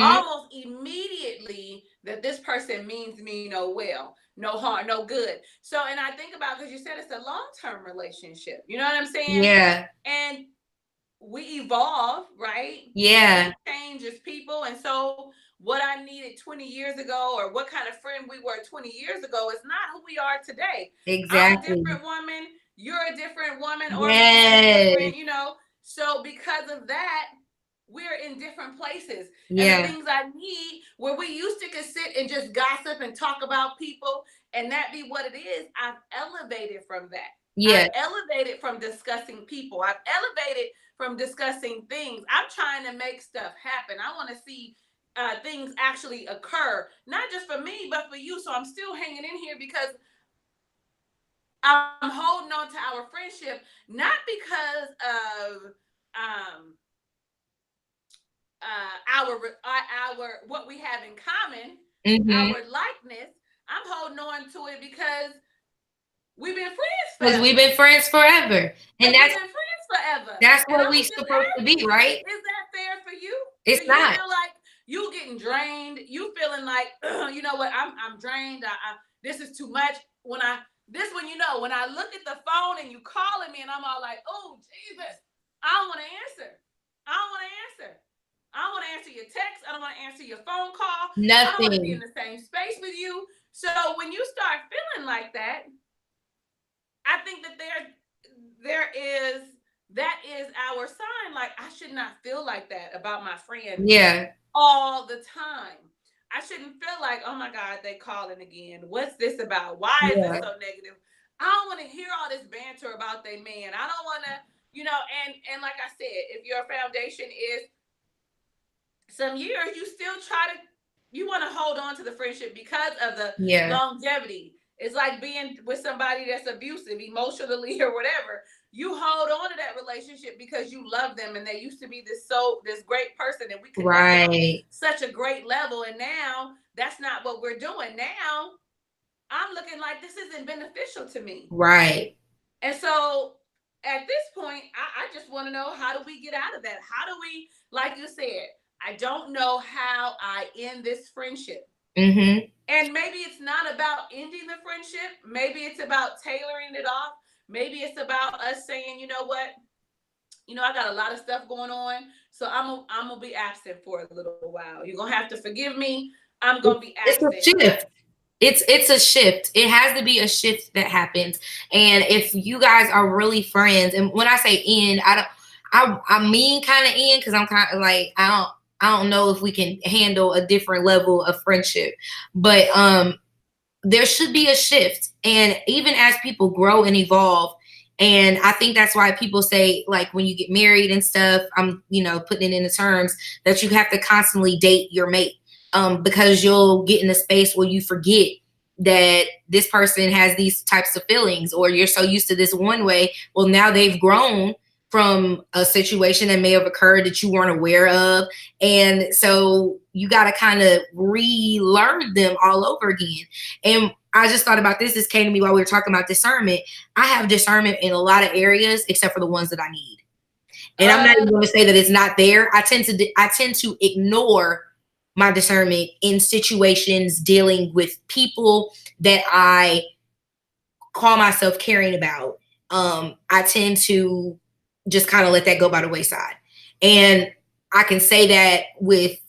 Speaker 1: almost immediately, that this person means me no well, no harm, no good. So, and I think about, because you said it's a long-term relationship. You know what I'm saying?
Speaker 2: Yeah.
Speaker 1: And we evolve, right?
Speaker 2: Yeah.
Speaker 1: We change as people. And so what I needed 20 years ago, or what kind of friend we were 20 years ago, is not who we are today.
Speaker 2: Exactly.
Speaker 1: I'm a different woman. You're a different woman, or man, different, you know. So because of that, we're in different places. Yeah. And the things I need, where we used to sit and just gossip and talk about people, and that be what it is, I've elevated from that. Yeah. I've elevated from discussing people. I've elevated from discussing things. I'm trying to make stuff happen. I want to see things actually occur, not just for me, but for you. So I'm still hanging in here because I'm holding on to our friendship, not because of our what we have in common, our likeness. I'm holding on to it because we've been friends forever.
Speaker 2: Because we've been friends forever. And
Speaker 1: that's been friends forever.
Speaker 2: That's what we're supposed to be, right?
Speaker 1: Is that fair for you?
Speaker 2: It's not.
Speaker 1: You feel like you getting drained? You feeling like, you know what? I'm drained. This is too much. When you know, when I look at the phone and you calling me, and I'm all like, oh Jesus, I don't want to answer. I don't want to answer. I don't want to answer your text. I don't want to answer your phone call.
Speaker 2: Nothing.
Speaker 1: I don't want to be in the same space with you. So when you start feeling like that, I think that that is our sign. Like, I should not feel like that about my friend.
Speaker 2: Yeah.
Speaker 1: All the time. I shouldn't feel like, oh my God, they calling again. What's this about? Why is this so negative? I don't want to hear all this banter about their man. I don't want to, you know, and like I said, if your foundation is some years, you want to hold on to the friendship because of the longevity. It's like being with somebody that's abusive emotionally or whatever. You hold on to that relationship because you love them, and they used to be this great person, and we connected on such a great level. And now that's not what we're doing. Now I'm looking like this isn't beneficial to me.
Speaker 2: Right.
Speaker 1: And so at this point, I just want to know, how do we get out of that? How do we, like you said, I don't know how I end this friendship.
Speaker 2: Mm-hmm.
Speaker 1: And maybe it's not about ending the friendship. Maybe it's about tailoring it off. Maybe it's about us saying, you know what? I got a lot of stuff going on, so I'm gonna be absent for a little while. You're gonna have to forgive me. I'm gonna be
Speaker 2: It's a
Speaker 1: absent.
Speaker 2: shift. It's a shift. It has to be a shift that happens. And if you guys are really friends, and when I say end, I mean kind of end, because I'm kind of like I don't know if we can handle a different level of friendship, but there should be a shift. And even as people grow and evolve, and I think that's why people say, like, when you get married and stuff, I'm putting it into terms that you have to constantly date your mate, because you'll get in a space where you forget that this person has these types of feelings, or you're so used to this one way. Well, now they've grown from a situation that may have occurred that you weren't aware of. And so you got to kind of relearn them all over again. And I just thought about this. This came to me while we were talking about discernment. I have discernment in a lot of areas except for the ones that I need. And I'm not even going to say that it's not there. I tend to ignore my discernment in situations dealing with people that I call myself caring about. I tend to just kind of let that go by the wayside. And I can say that with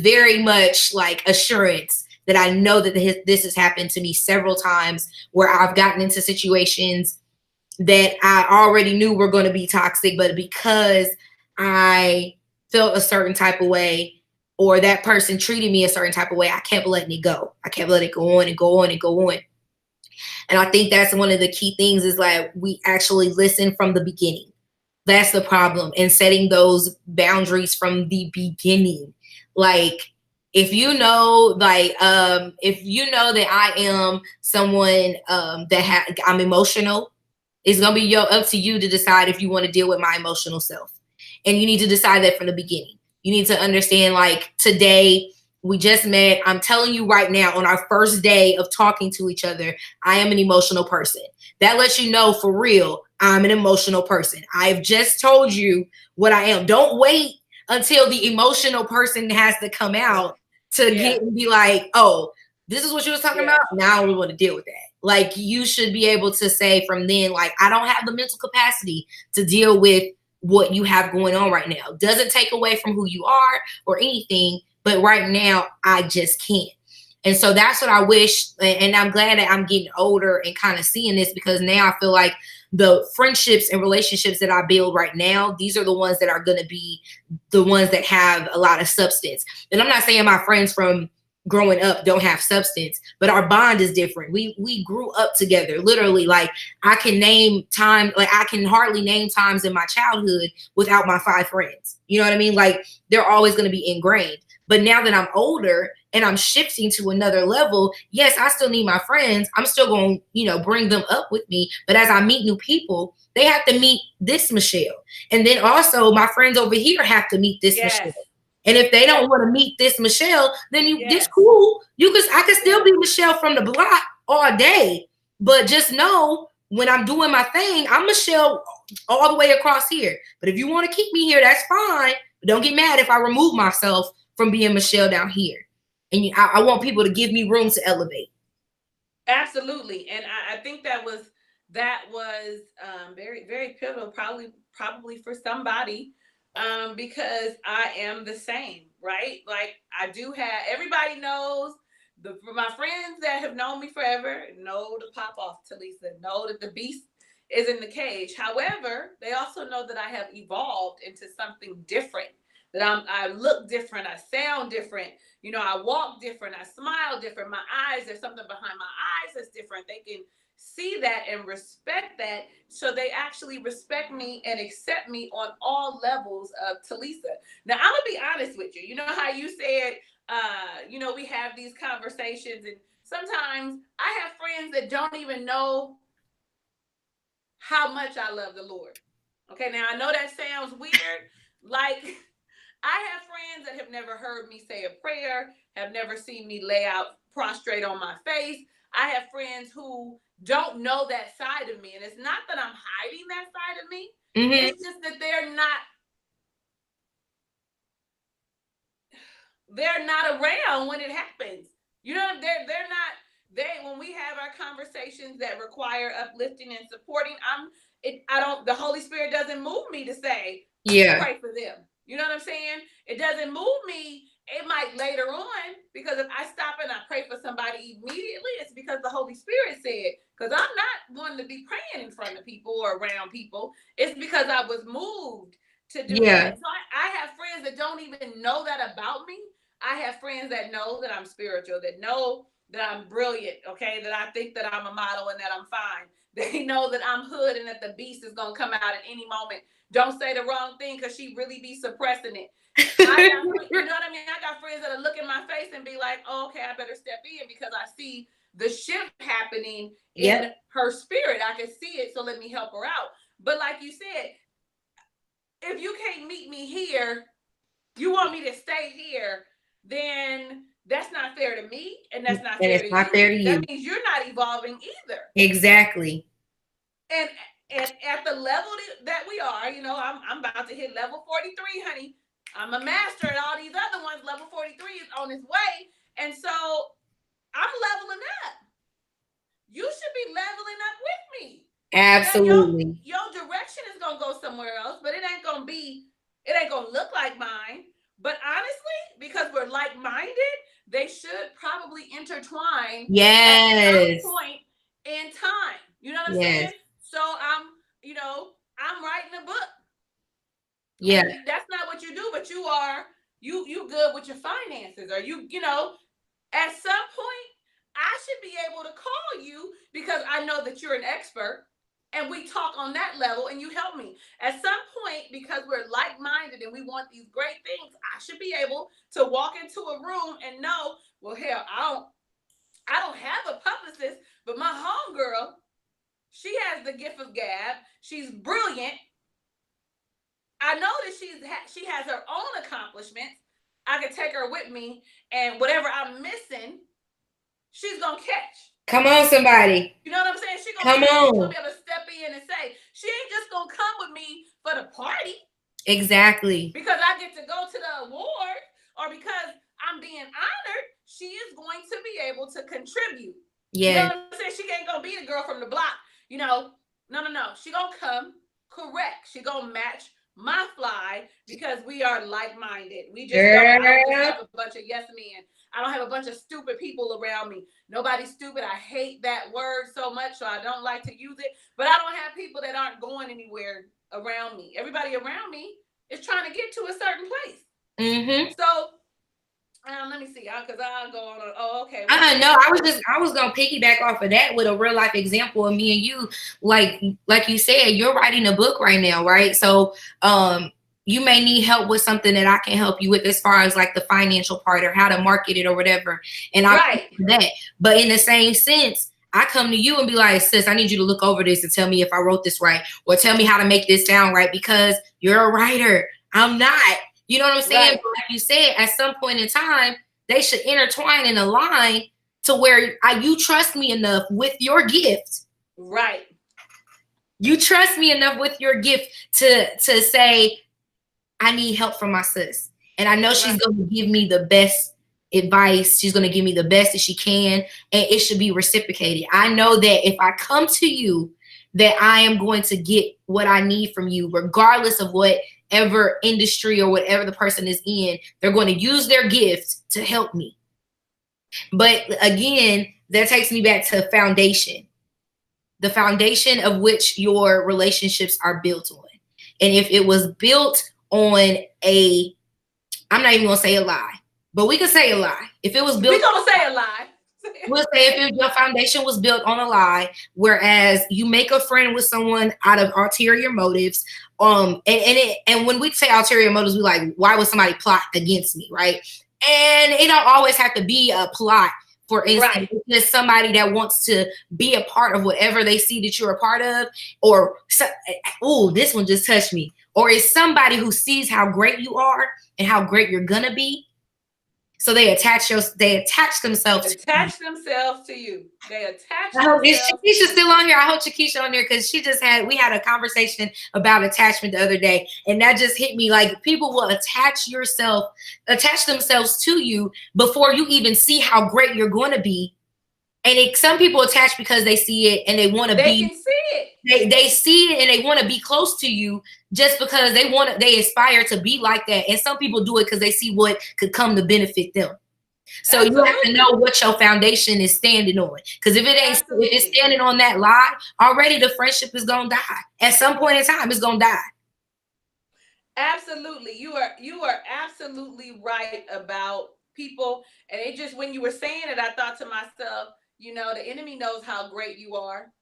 Speaker 2: very much like assurance that I know that this has happened to me several times, where I've gotten into situations that I already knew were going to be toxic, but because I felt a certain type of way, or that person treated me a certain type of way, I kept letting it go. I kept letting it go on and go on and go on. And I think that's one of the key things, is like we actually listen from the beginning. That's the problem, and setting those boundaries from the beginning. Like, if you know, if you know that I am someone I'm emotional, it's gonna be up to you to decide if you want to deal with my emotional self. And you need to decide that from the beginning. You need to understand, like, today we just met. I'm telling you right now, on our first day of talking to each other, I am an emotional person. That lets you know, for real, I'm an emotional person. I've just told you what I am. Don't wait until the emotional person has to come out to get and be like, oh, this is what you was talking about. Now we want to deal with that. Like, you should be able to say from then, like, I don't have the mental capacity to deal with what you have going on right now. Doesn't take away from who you are or anything, but right now I just can't. And so that's what I wish. And I'm glad that I'm getting older and kind of seeing this, because now I feel like the friendships and relationships that I build right now, these are the ones that are going to be the ones that have a lot of substance. And I'm not saying my friends from growing up don't have substance, but our bond is different. We grew up together, literally. Like, I can name time, like I can hardly name times in my childhood without my 5 friends. You know what I mean? Like, they're always going to be ingrained. But now that I'm older and I'm shifting to another level, yes, I still need my friends. I'm still going to, bring them up with me. But as I meet new people, they have to meet this Michelle. And then also my friends over here have to meet this Michelle. And if they don't want to meet this Michelle, then this cool. I could still be Michelle from the block all day. But just know, when I'm doing my thing, I'm Michelle all the way across here. But if you want to keep me here, that's fine. But don't get mad if I remove myself from being Michelle down here. And I want people to give me room to elevate.
Speaker 1: Absolutely. And I think that was very, very pivotal, probably for somebody, because I am the same, right? Like, I do have, everybody knows, for my friends that have known me forever, know to pop off, Talisa, know that the beast is in the cage. However, they also know that I have evolved into something different, that I look different, I sound different, I walk different, I smile different, my eyes, there's something behind my eyes that's different. They can see that and respect that, so they actually respect me and accept me on all levels of Talisa. Now, I'm gonna be honest with you. You know how you said, we have these conversations, and sometimes I have friends that don't even know how much I love the Lord. Okay, now I know that sounds weird. Like, I have friends that have never heard me say a prayer, have never seen me lay out prostrate on my face. I have friends who don't know that side of me. And it's not that I'm hiding that side of me. Mm-hmm. It's just that they're not around when it happens. You know, they're not they when we have our conversations that require uplifting and supporting, I don't the Holy Spirit doesn't move me to say
Speaker 2: Yeah.
Speaker 1: pray for them. You know what I'm saying? It doesn't move me. It might later on, because if I stop and I pray for somebody immediately, it's because the Holy Spirit said. Because I'm not one to be praying in front of people or around people. It's because I was moved to do
Speaker 2: Yeah.
Speaker 1: that. So I have friends that don't even know that about me. I have friends that know that I'm spiritual, that know that I'm brilliant, okay, that I think that I'm a model and that I'm fine. They know that I'm hood and that the beast is going to come out at any moment. Don't say the wrong thing because she really be suppressing it. You know what I mean? I got friends that'll look in my face and be like, oh, okay, I better step in because I see the shift happening in
Speaker 2: Yep.
Speaker 1: her spirit. I can see it, so let me help her out. But like you said, if you can't meet me here, you want me to stay here, then that's not fair to me and that's not
Speaker 2: And
Speaker 1: fair
Speaker 2: it's
Speaker 1: to
Speaker 2: not
Speaker 1: you.
Speaker 2: fair to
Speaker 1: That
Speaker 2: you.
Speaker 1: means you're not evolving either.
Speaker 2: Exactly.
Speaker 1: And at the level that we are, you know, I'm about to hit level 43, honey. I'm a master at all these other ones. Level 43 is on its way. And so I'm leveling up. You should be leveling up with me. Now
Speaker 2: Absolutely.
Speaker 1: your direction is gonna go somewhere else, but it ain't gonna look like mine. But honestly, because we're like-minded, they should probably intertwine at some
Speaker 2: Yes.
Speaker 1: point in time. You know what I'm
Speaker 2: Yes.
Speaker 1: saying? So I'm writing a book.
Speaker 2: Yeah.
Speaker 1: And that's not what you do, but you good with your finances, or you know, at some point I should be able to call you because I know that you're an expert and we talk on that level and you help me. At some point, because we're like-minded and we want these great things, I should be able to walk into a room and know, well, hell, I don't have a publicist, but my homegirl, she has the gift of gab. She's brilliant. I know that she has her own accomplishments. I can take her with me, and whatever I'm missing, she's gonna catch.
Speaker 2: Come on, somebody.
Speaker 1: You know what I'm saying? She's gonna
Speaker 2: Come
Speaker 1: catch and she's gonna
Speaker 2: on.
Speaker 1: be able to step in and say, she ain't just gonna come with me for the party
Speaker 2: Exactly.
Speaker 1: because I get to go to the award or because I'm being honored. She is going to be able to contribute. You know
Speaker 2: Yeah.
Speaker 1: what I'm saying? She ain't gonna be the girl from the block. You know, no. She gonna come correct. She gonna match my fly because we are like-minded. I don't just
Speaker 2: Girl.
Speaker 1: have a bunch of yes men. I don't have a bunch of stupid people around me. Nobody's stupid. I hate that word so much, so I don't like to use it. But I don't have people that aren't going anywhere around me. Everybody around me is trying to get to a certain place.
Speaker 2: Mm-hmm.
Speaker 1: So let me see, because I'll go on. Oh, okay.
Speaker 2: No, I was gonna piggyback off of that with a real life example of me and you. Like you said, you're writing a book right now, right? So you may need help with something that I can help you with as far as like the financial part or how to market it or whatever. And I
Speaker 1: right.
Speaker 2: that. But in the same sense, I come to you and be like, sis, I need you to look over this and tell me if I wrote this right, or tell me how to make this sound right, because you're a writer. I'm not. You know what I'm saying?
Speaker 1: Right.
Speaker 2: But like you said, at some point in time, they should intertwine and align to where you trust me enough with your gift.
Speaker 1: Right.
Speaker 2: You trust me enough with your gift to say, I need help from my sis. And I know she's going to give me the best advice. She's going to give me the best that she can. And it should be reciprocated. I know that if I come to you, that I am going to get what I need from you, regardless of whatever industry or whatever the person is in. They're going to use their gift to help me. But again, that takes me back to foundation, the foundation of which your relationships are built on. And if it was built on I'm not even going to say a lie, but we could say a lie. If it was built,
Speaker 1: we're going to say a lie.
Speaker 2: We'll say if your foundation was built on a lie, whereas you make a friend with someone out of ulterior motives, and when we say ulterior motives, we like, why would somebody plot against me, right? And it don't always have to be a plot. For instance,
Speaker 1: right.
Speaker 2: It's just somebody that wants to be a part of whatever they see that you're a part of, or this one just touched me, or it's somebody who sees how great you are and how great you're gonna be, So they attach themselves to you.
Speaker 1: Attach themselves to you. They attach
Speaker 2: I hope is
Speaker 1: themselves
Speaker 2: Shakisha
Speaker 1: to
Speaker 2: still
Speaker 1: you.
Speaker 2: on here? I hope Shakisha on there because we had a conversation about attachment the other day, and that just hit me. Like, people will attach themselves to you before you even see how great you're going to be. And some people attach because they see it and they want to
Speaker 1: They
Speaker 2: be.
Speaker 1: can see it.
Speaker 2: They see it and they want to be close to you just because they aspire to be like that. And some people do it because they see what could come to benefit them. So you have to know what your foundation is standing on. Because if if it's standing on that lie, already the friendship is gonna die. At some point in time, it's gonna die.
Speaker 1: Absolutely. You are absolutely right about people. And it just, when you were saying it, I thought to myself, the enemy knows how great you are.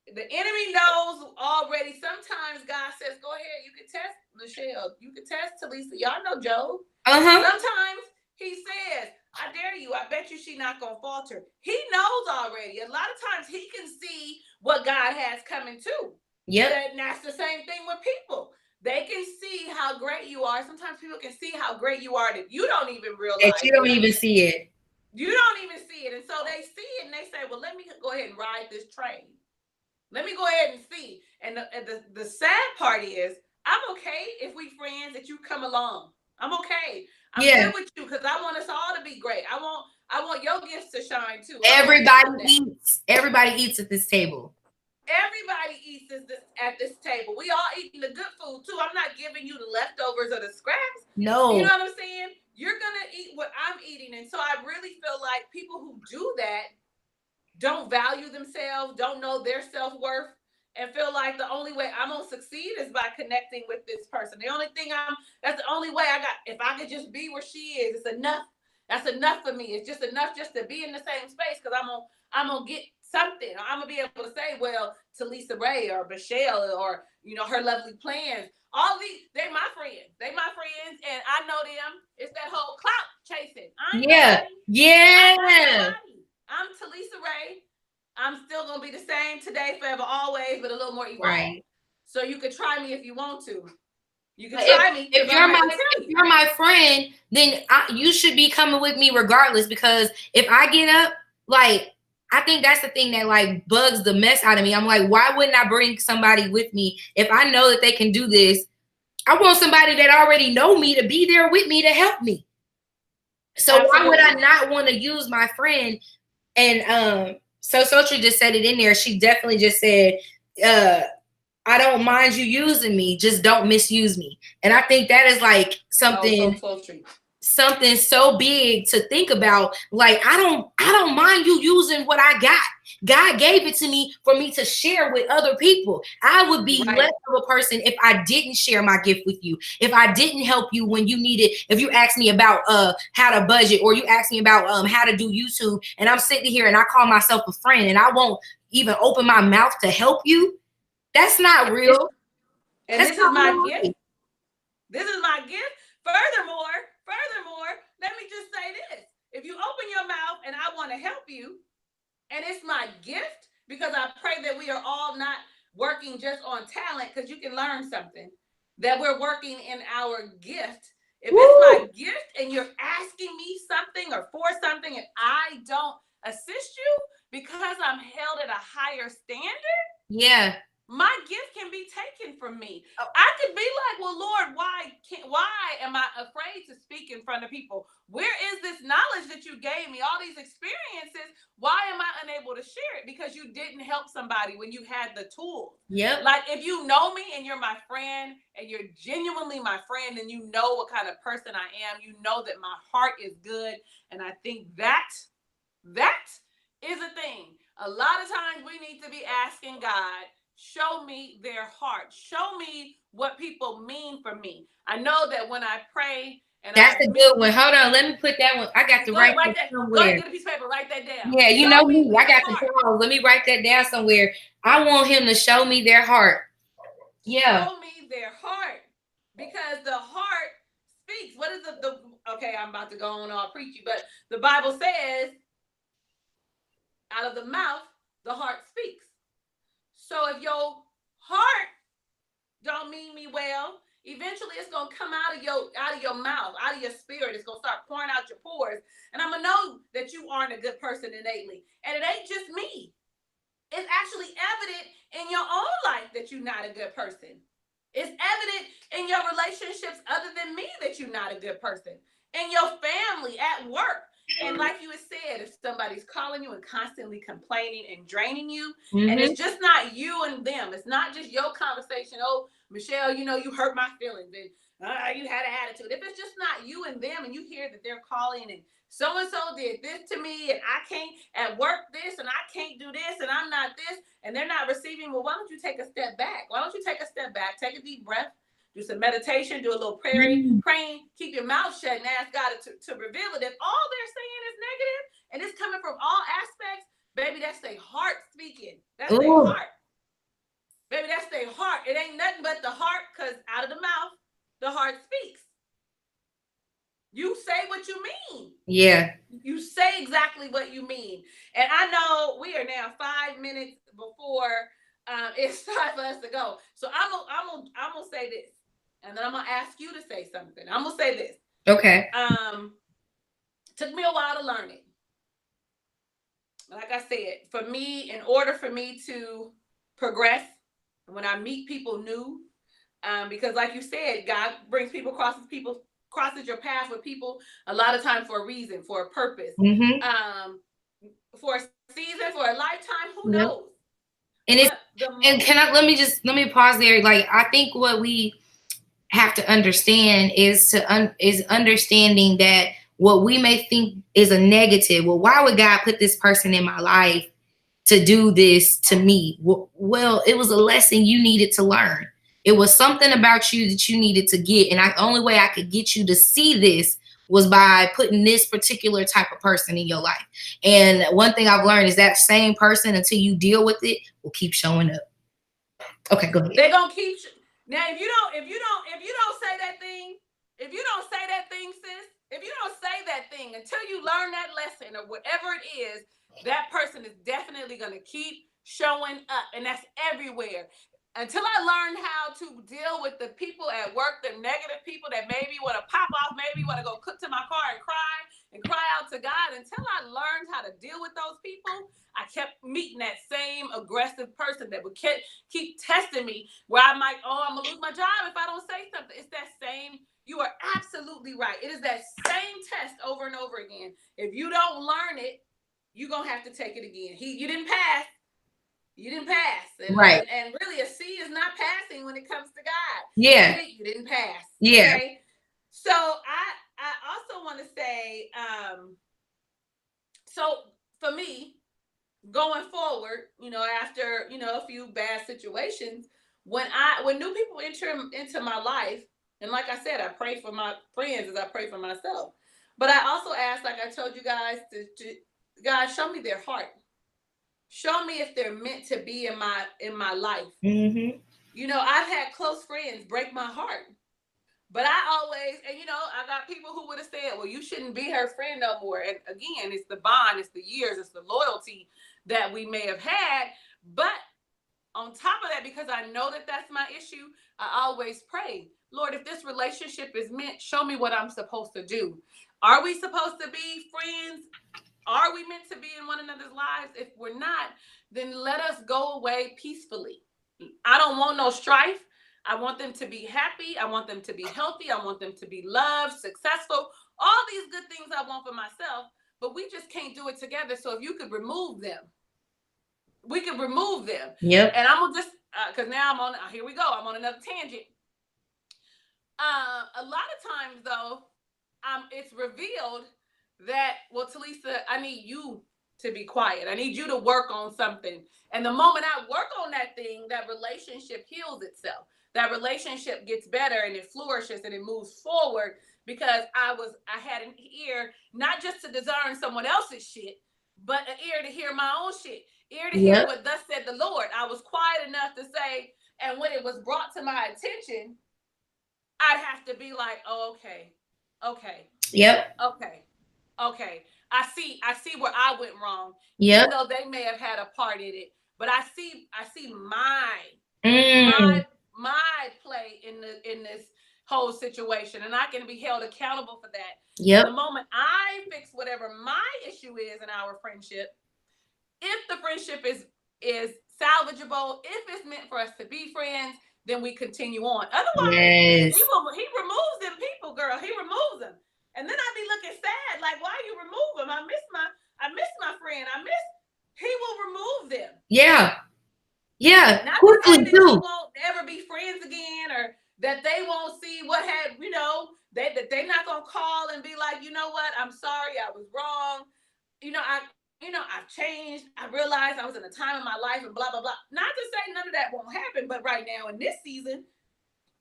Speaker 1: The enemy knows already. Sometimes God says, go ahead, you can test Michelle, you can test Talisa. Y'all know Job. Sometimes he says, I dare you. I bet you she not gonna falter. He knows already. A lot of times he can see what God has coming too.
Speaker 2: Yeah.
Speaker 1: And that's the same thing with people. They can see how great you are. Sometimes people can see how great you are that you don't even realize.
Speaker 2: That you don't even see it.
Speaker 1: You don't even see it. And so they see it and they say, well, let me go ahead and ride this train. Let me go ahead and see. And the sad part is, I'm okay if we friends that you come along. I'm okay. I'm good with you because I want us all to be great. I want your gifts to shine too.
Speaker 2: Everybody eats. Everybody eats at this table.
Speaker 1: Everybody eats at this table. We all eating the good food too. I'm not giving you the leftovers or the scraps.
Speaker 2: No.
Speaker 1: You know what I'm saying? You're going to eat what I'm eating. And so I really feel like people who do that don't value themselves, don't know their self-worth, and feel like the only way I'm gonna succeed is by connecting with this person. That's the only way I got. If I could just be where she is, it's enough. That's enough for me. It's just enough just to be in the same space because I'm gonna get something. I'm gonna be able to say, well, Talisa Rae or Michelle or her lovely plans. All these, they my friends. They my friends, and I know them. It's that whole clout chasing. I'm Talisa Rae. I'm still gonna be the same today, forever, always, but a little more evolved. Right. So you could try me if you want to. You can try me.
Speaker 2: If you're my friend, then you should be coming with me regardless. Because if I get up, like, I think that's the thing that like bugs the mess out of me. I'm like, why wouldn't I bring somebody with me if I know that they can do this? I want somebody that already know me to be there with me to help me. So why would I not want to use my friend? And so Sotri just said it in there. She definitely just said, I don't mind you using me, just don't misuse me. And I think that is like something so big to think about. Like, I don't mind you using what I got. God gave it to me for me to share with other people. I would be less of a person if I didn't share my gift with you. If I didn't help you when you needed, if you asked me about how to budget, or you asked me about how to do YouTube, and I'm sitting here and I call myself a friend and I won't even open my mouth to help you. That's not real.
Speaker 1: And this is my gift. This is my gift. Furthermore, let me just say this. If you open your mouth and I want to help you, and it's my gift, because I pray that we are all not working just on talent, because you can learn something, that we're working in our gift. If it's my gift and you're asking me something or for something and I don't assist you because I'm held at a higher standard, my gift can be taken from me. I could be like, well, Lord, why am I afraid to speak in front of people? Where is this knowledge that you gave me? All these experiences, why am I unable to share it? Because you didn't help somebody when you had the tools. Like, if you know me and you're my friend and you're genuinely my friend and you know what kind of person I am, you know that my heart is good. And I think that is a thing. A lot of times we need to be asking God, show me their heart. Show me what people mean for me. I know that when I pray, and that's a good one. Hold on, let me put that one. I got to write that somewhere. Go ahead, get a piece of paper, write that down. Yeah, you know me. I got to pause. Let me write that down somewhere. I want him to show me their heart. Yeah. Show me their heart. Because the heart speaks. What is the okay, I'm about to go on all preachy, but the Bible says, out of the mouth, the heart speaks. So if your heart don't mean me well, Eventually, it's gonna come out of your mouth, out of your spirit. It's gonna start pouring out your pores, and I'm gonna know that you aren't a good person innately. And it ain't just me. It's actually evident in your own life that you're not a good person. It's evident in your relationships other than me that you're not a good person. In your family, at work. And like you had said, if somebody's calling you and constantly complaining and draining you, and it's just not you and them, it's not just your conversation. Oh, Michelle, you hurt my feelings, and you had an attitude. If it's just not you and them, and you hear that they're calling and so did this to me, and I can't at work this, and I can't do this, and I'm not this, and they're not receiving, well, why don't you take a step back? Why don't you take a step back, take a deep breath, do some meditation, do a little praying, keep your mouth shut, and ask God to reveal it. If all they're saying is negative, and it's coming from all aspects, baby, that's their heart speaking. That's their heart. Baby, that's their heart. It ain't nothing but the heart, because out of the mouth, the heart speaks. You say what you mean.
Speaker 2: Yeah.
Speaker 1: You say exactly what you mean. And I know we are now 5 minutes before it's time for us to go. So I'm gonna say this, and then I'm gonna ask you to say something. I'm gonna say this.
Speaker 2: Okay.
Speaker 1: Took me a while to learn it. Like I said, for me, in order for me to progress, when I meet people new, because like you said, God brings people, crosses your path with people a lot of times for a reason, for a purpose, for a season, for a lifetime. Who knows?
Speaker 2: And let me pause there. Like, I think what we have to understand is understanding that what we may think is a negative. Well, why would God put this person in my life to do this to me? Well, it was a lesson you needed to learn. It was something about you that you needed to get. And the only way I could get you to see this was by putting this particular type of person in your life. And one thing I've learned is that same person, until you deal with it, will keep showing up. Okay, go ahead.
Speaker 1: They're gonna keep. Now, if you don't say that thing, sis, if you don't say that thing until you learn that lesson or whatever it is, that person is definitely gonna keep showing up, and that's everywhere. Until I learned how to deal with the people at work, the negative people that maybe want to pop off, maybe want to go cook to my car and cry out to God. Until I learned how to deal with those people, I kept meeting that same aggressive person that would keep testing me, where I'm like, oh, I'm going to lose my job if I don't say something. It's that same. You are absolutely right. It is that same test over and over again. If you don't learn it, you're going to have to take it again. You didn't pass. You didn't pass.
Speaker 2: Right.
Speaker 1: And really, a C is not passing when it comes to God.
Speaker 2: Yeah.
Speaker 1: You didn't pass.
Speaker 2: Yeah.
Speaker 1: Okay? So I also want to say, so for me, going forward, after, a few bad situations, when new people enter into my life, and like I said, I pray for my friends as I pray for myself. But I also ask, like I told you guys, to God, show me their heart. Show me if they're meant to be in my life. I've had close friends break my heart, but I always, and I got people who would have said, well, you shouldn't be her friend no more. And again, it's the bond, it's the years, it's the loyalty that we may have had. But on top of that, because I know that that's my issue, I always pray, Lord, if this relationship is meant, show me what I'm supposed to do. Are we supposed to be friends? Are we meant to be in one another's lives? If we're not, then let us go away peacefully. I don't want no strife. I want them to be happy. I want them to be healthy. I want them to be loved, successful. All these good things I want for myself, but we just can't do it together. So if you could remove them, we could remove them.
Speaker 2: Yep.
Speaker 1: And I'm going to just, because now here we go. I'm on another tangent. A lot of times, though, it's revealed that, well, Talisa, I need you to be quiet. I need you to work on something. And the moment I work on that thing, that relationship heals itself. That relationship gets better and it flourishes and it moves forward, because I had an ear, not just to discern someone else's shit, but an ear to hear my own shit. Ear to hear what thus said the Lord. I was quiet enough to say, and when it was brought to my attention, I'd have to be like, oh, okay.
Speaker 2: Yep.
Speaker 1: Okay. I see where I went wrong.
Speaker 2: Yep.
Speaker 1: Even though they may have had a part in it, but I see my my play in this whole situation, and I can be held accountable for that.
Speaker 2: Yep.
Speaker 1: The moment I fix whatever my issue is in our friendship, if the friendship is salvageable, if it's meant for us to be friends, then we continue on. Otherwise,
Speaker 2: yes.
Speaker 1: he removes them people, girl. He removes them. And then I be looking sad, like, why you remove them? I miss my friend. He will remove them.
Speaker 2: Yeah. Yeah.
Speaker 1: Not to
Speaker 2: Quickly
Speaker 1: say that
Speaker 2: too.
Speaker 1: you won't ever be friends again, or that they won't see what had, that they're not gonna call and be like, you know what, I'm sorry, I was wrong. I've changed. I realized I was in a time in my life and blah, blah, blah. Not to say none of that won't happen, but right now in this season,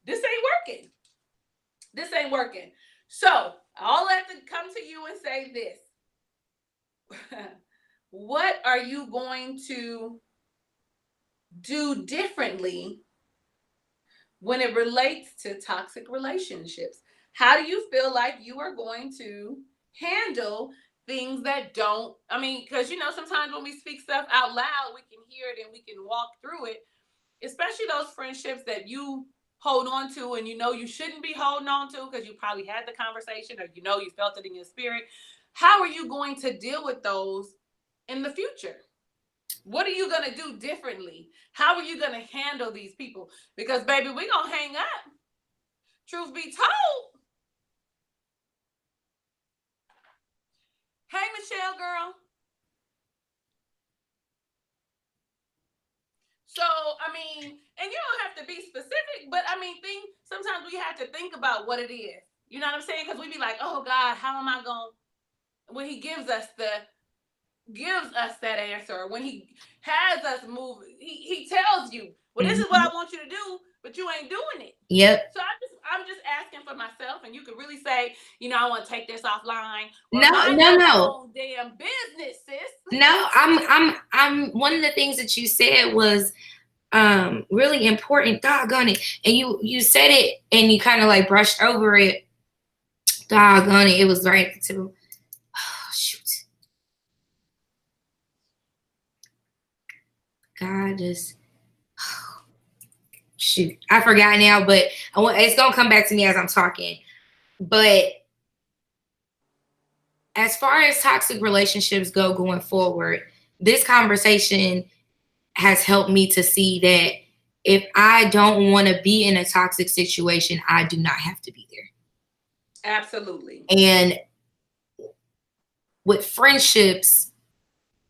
Speaker 1: this ain't working. This ain't working. So I'll have to come to you and say this. What are you going to do differently when it relates to toxic relationships? How do you feel like you are going to handle things that don't, because sometimes when we speak stuff out loud, we can hear it and we can walk through it, especially those friendships that you hold on to and you shouldn't be holding on to because you probably had the conversation, or you felt it in your spirit. How are you going to deal with those in the future? What are you going to do differently? How are you going to handle these people? Because, baby, we're going to hang up. Truth be told. Hey, Michelle, girl. So, and you don't have to be specific, but sometimes we have to think about what it is. You know what I'm saying? Because we be like, oh God, how am I going? When he gives us that answer, or when he has us move, he tells you, well, this is what I want you to do, but you ain't doing it.
Speaker 2: Yep.
Speaker 1: So I'm just asking for myself, and you could really say, I want to take this offline. Or
Speaker 2: No.
Speaker 1: Damn business, sis.
Speaker 2: No, I'm one of the things that you said was really important. Doggone it. And you said it and you kind of like brushed over it. Doggone it. It was right to shoot. God just shoot. I forgot now, but it's gonna come back to me as I'm talking. But as far as toxic relationships go going forward, this conversation has helped me to see that if I don't want to be in a toxic situation, I do not have to be there.
Speaker 1: Absolutely.
Speaker 2: And with friendships,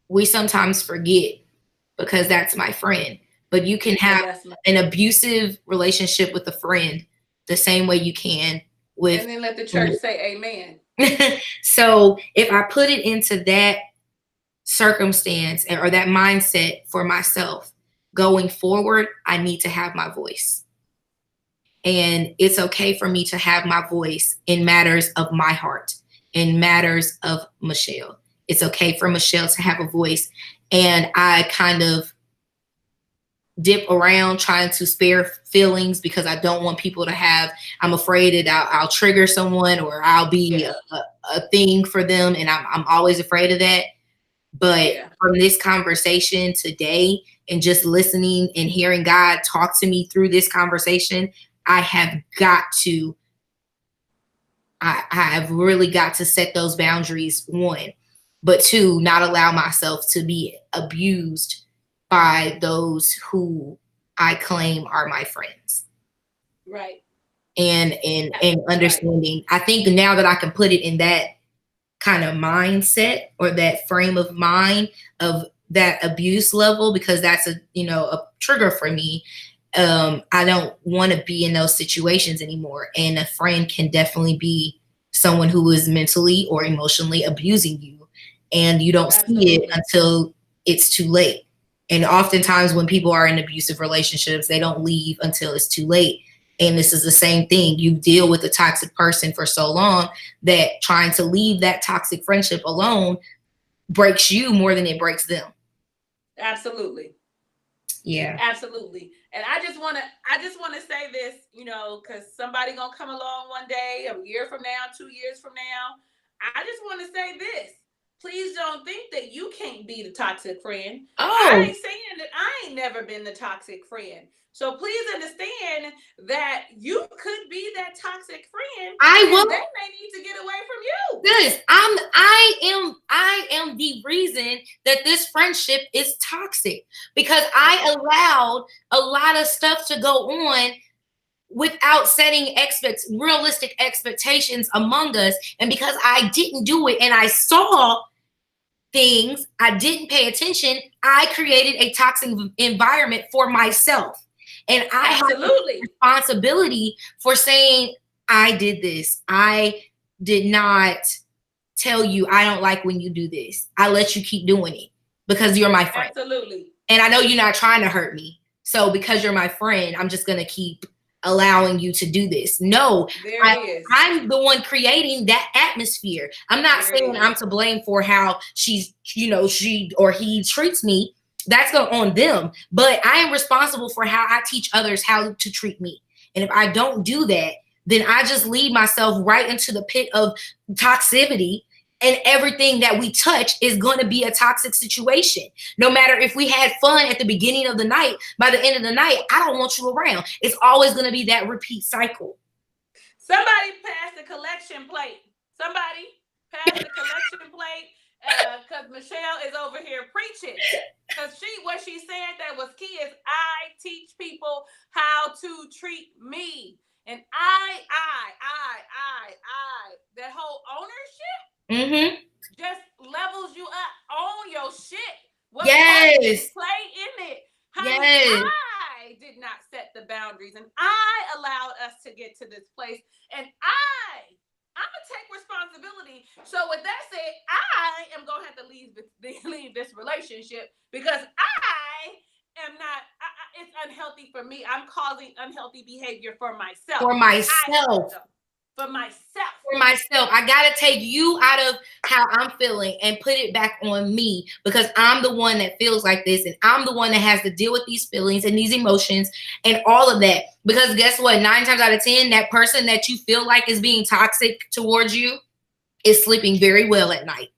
Speaker 2: we sometimes forget because that's my friend. But you can have an abusive relationship with a friend the same way you can with.
Speaker 1: And then let the church say amen.
Speaker 2: So if I put it into that circumstance or that mindset for myself going forward, I need to have my voice. And it's okay for me to have my voice in matters of my heart, in matters of Michelle. It's okay for Michelle to have a voice. And I kind of dip around trying to spare feelings because I don't want people to have, I'm afraid that I'll trigger someone or I'll be a thing for them. And I'm always afraid of that. But from this conversation today and just listening and hearing God talk to me through this conversation, I have really got to set those boundaries, one, but two, not allow myself to be abused by those who I claim are my friends.
Speaker 1: Right.
Speaker 2: And understanding, I think now that I can put it in that kind of mindset or that frame of mind of that abuse level, because that's a trigger for me. I don't want to be in those situations anymore. And a friend can definitely be someone who is mentally or emotionally abusing you, and you don't see it until it's too late. And oftentimes when people are in abusive relationships, they don't leave until it's too late. And this is the same thing. You deal with a toxic person for so long that trying to leave that toxic friendship alone breaks you more than it breaks them.
Speaker 1: Absolutely.
Speaker 2: Yeah.
Speaker 1: Absolutely. And I just want to say this, because somebody going to come along one day, a year from now, 2 years from now. I just want to say this. please don't think that you can't be the toxic friend. I
Speaker 2: Oh,
Speaker 1: ain't saying that I ain't never been the toxic friend. So please understand that you could be that toxic friend
Speaker 2: I
Speaker 1: and they
Speaker 2: will.
Speaker 1: may need to get away from you.
Speaker 2: This I am the reason that this friendship is toxic because I allowed a lot of stuff to go on without setting realistic expectations among us, and because I didn't do it and I saw things, I didn't pay attention, I created a toxic environment for myself. And I have a
Speaker 1: Absolutely.
Speaker 2: responsibility for saying, I did this. I did not tell you I don't like when you do this. I let you keep doing it because you're my friend.
Speaker 1: Absolutely.
Speaker 2: And I know you're not trying to hurt me. So because you're my friend, I'm just going to keep allowing you to do this. No,
Speaker 1: There it is.
Speaker 2: I'm the one creating that atmosphere. I'm not
Speaker 1: There it
Speaker 2: saying
Speaker 1: is.
Speaker 2: I'm to blame for how she or he treats me. That's on them. But I am responsible for how I teach others how to treat me. And if I don't do that, then I just lead myself right into the pit of toxicity, and everything that we touch is going to be a toxic situation. No matter if we had fun at the beginning of the night, by the end of the night, I don't want you around. It's always going to be that repeat cycle.
Speaker 1: Somebody pass the collection plate. Somebody pass the collection plate. Because Michelle is over here preaching. Because what she said that was key is I teach people how to treat me. And that whole ownership just levels you up. Own your shit. What part did you play in it? Honey, I did not set the boundaries, and I allowed us to get to this place. And I'm gonna take responsibility. So with that said, I am gonna have to leave this relationship because I am not. It's unhealthy for me. I'm causing unhealthy behavior for myself.
Speaker 2: For myself. I gotta take you out of how I'm feeling and put it back on me, because I'm the one that feels like this, and I'm the one that has to deal with these feelings and these emotions and all of that. Because guess what? 9 times out of 10, that person that you feel like is being toxic towards you is sleeping very well at night.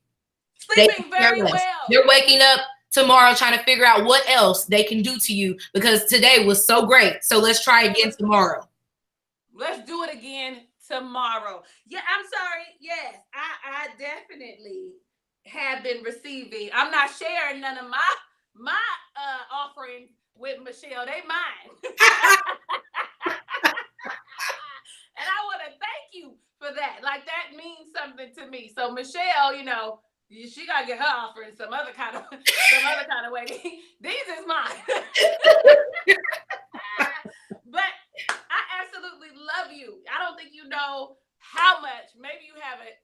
Speaker 1: Sleeping very well.
Speaker 2: They're waking up tomorrow trying to figure out what else they can do to you because today was so great. So let's try again tomorrow.
Speaker 1: Let's do it again tomorrow. Yeah, I'm sorry. Yes, I definitely have been receiving. I'm not sharing none of my offerings with Michelle. They mine. And I want to thank you for that. Like, that means something to me. So Michelle, she gotta get her offering some other kind of way. These is mine. But I absolutely love you. I don't think you know how much. Maybe you have an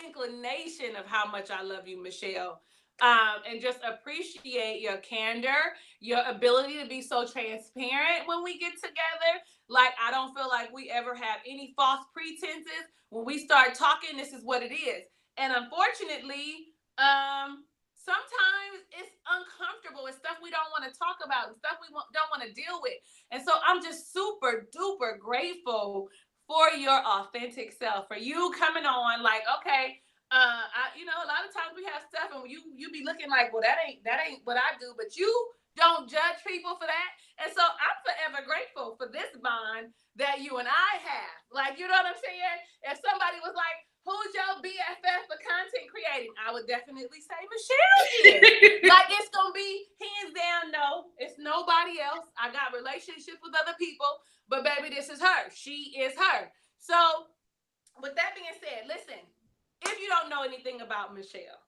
Speaker 1: inclination of how much I love you, Michelle. And just appreciate your candor, your ability to be so transparent when we get together. Like, I don't feel like we ever have any false pretenses. When we start talking, this is what it is. And unfortunately, sometimes it's uncomfortable. It's stuff we don't want to talk about and stuff we don't want to deal with. And so I'm just super duper grateful for your authentic self, for you coming on like, okay, a lot of times we have stuff and you be looking like, well, that ain't what I do, but you don't judge people for that. And so I'm forever grateful for this bond that you and I have. Like, you know what I'm saying? If somebody was like, who's your BFF for content creating? I would definitely say Michelle is. Like, it's going to be hands down, no, it's nobody else. I got relationships with other people, but baby, this is her. She is her. So with that being said, listen, if you don't know anything about Michelle,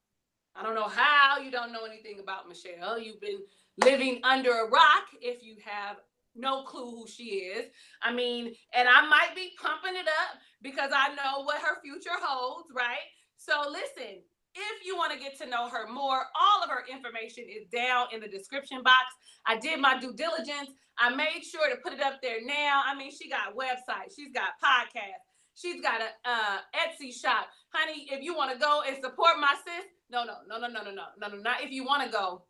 Speaker 1: I don't know how you don't know anything about Michelle. You've been living under a rock if you have no clue who she is. I mean, and I might be pumping it up because I know what her future holds, right? So listen, if you want to get to know her more, all of her information is down in the description box. I did my due diligence. I made sure to put it up there now. I mean, she got websites. She's got podcasts. She's got a Etsy shop. Honey, if you want to go and support my sis, no, not if you want to go.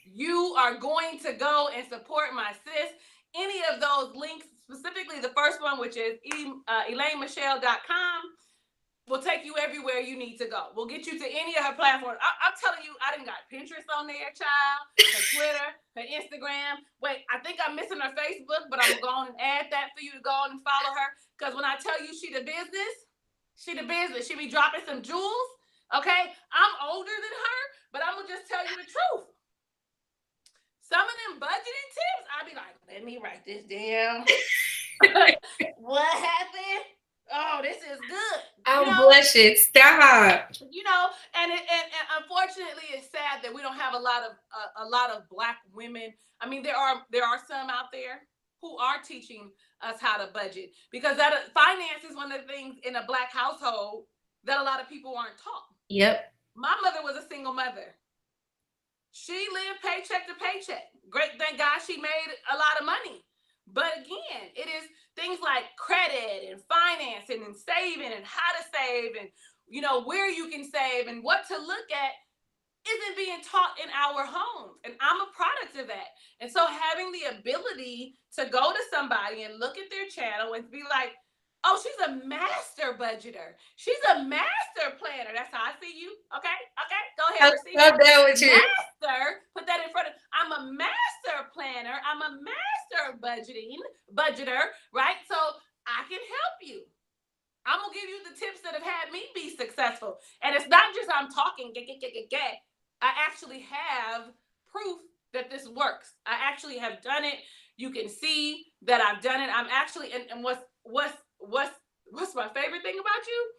Speaker 1: You are going to go and support my sis. Any of those links, specifically the first one, which is elainemichelle.com, will take you everywhere you need to go. We'll get you to any of her platforms. I'm telling you, I done got Pinterest on there, child, her Twitter, her Instagram. Wait, I think I'm missing her Facebook, but I'm going to go on and add that for you to go on and follow her. Because when I tell you she the business, she the business. She be dropping some jewels, okay? I'm older than her, but I'm going to just tell you the truth. Some of them budgeting tips, I'll be like, let me write this down. What happened? Oh, this is good.
Speaker 2: I'm blushing. Stop.
Speaker 1: You know, and unfortunately, it's sad that we don't have a lot of Black women. I mean, there are some out there who are teaching us how to budget, because that finance is one of the things in a Black household that a lot of people aren't taught.
Speaker 2: Yep.
Speaker 1: My mother was a single mother. She lived paycheck to paycheck. Great, thank God she made a lot of money. But again, it is things like credit and financing and saving and how to save and, you know, where you can save and what to look at isn't being taught in our homes. And I'm a product of that. And so having the ability to go to somebody and look at their channel and be like, oh, she's a master budgeter. She's a master planner. That's how I see you. Okay. Go ahead. Receive that. Master. Put that in front of. I'm a master planner. I'm a master budgeter. Right. So I can help you. I'm gonna give you the tips that have had me be successful. And it's not just I'm talking. I actually have proof that this works. I actually have done it. You can see that I've done it. I'm actually, and what's my favorite thing about you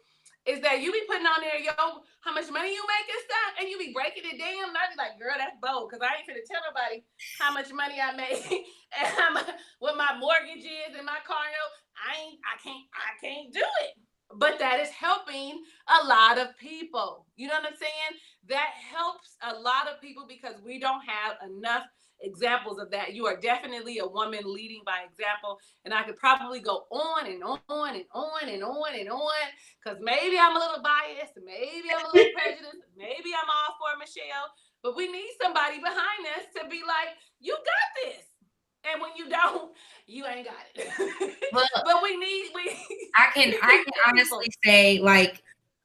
Speaker 1: is that you be putting on there, yo, how much money you make and stuff, and you be breaking it down. And I be like, girl, that's bold, because I ain't finna tell nobody how much money I make and what my mortgage is and my car note. I can't do it. But that is helping a lot of people. You know what I'm saying? That helps a lot of people because we don't have enough examples of that. You are definitely a woman leading by example. And I could probably go on and on and on and on and on, because maybe I'm a little biased, maybe I'm a little prejudiced, maybe I'm all for Michelle, but we need somebody behind us to be like, you got this. And when you don't, you ain't got it. Well, but
Speaker 2: I can honestly say, like,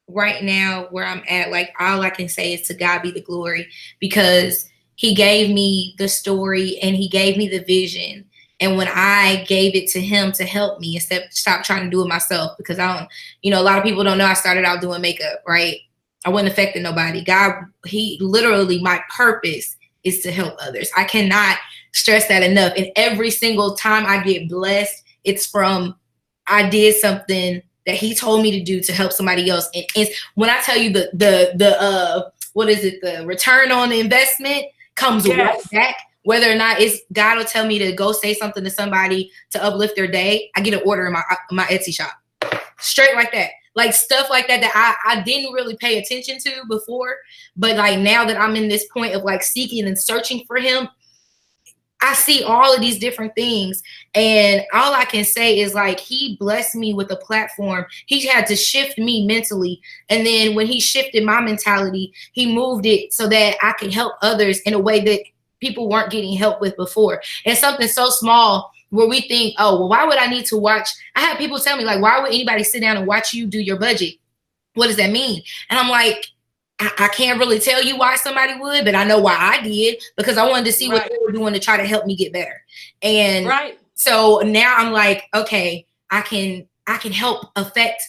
Speaker 2: right now where I'm at, like, all I can say is to God be the glory, because he gave me the story and he gave me the vision. And when I gave it to him to help me, instead of stop trying to do it myself, because I don't, you know, a lot of people don't know I started out doing makeup, right? I wasn't affecting nobody. God, he literally, my purpose is to help others. I cannot stress that enough. And every single time I get blessed, it's from I did something that he told me to do to help somebody else. And when I tell you the what is it? The return on the investment comes right back. Whether or not it's God will tell me to go say something to somebody to uplift their day, I get an order in my Etsy shop. Straight like that. Like stuff like that I didn't really pay attention to before. But like now that I'm in this point of like seeking and searching for him, I see all of these different things. And all I can say is like, he blessed me with a platform. He had to shift me mentally. And then when he shifted my mentality, he moved it so that I can help others in a way that people weren't getting help with before. And something so small where we think, oh, well, why would I need to watch? I have people tell me like, why would anybody sit down and watch you do your budget? What does that mean? And I'm like, I can't really tell you why somebody would, but I know why I did, because I wanted to see what they were doing to try to help me get better. And so now I'm like, okay, I can help affect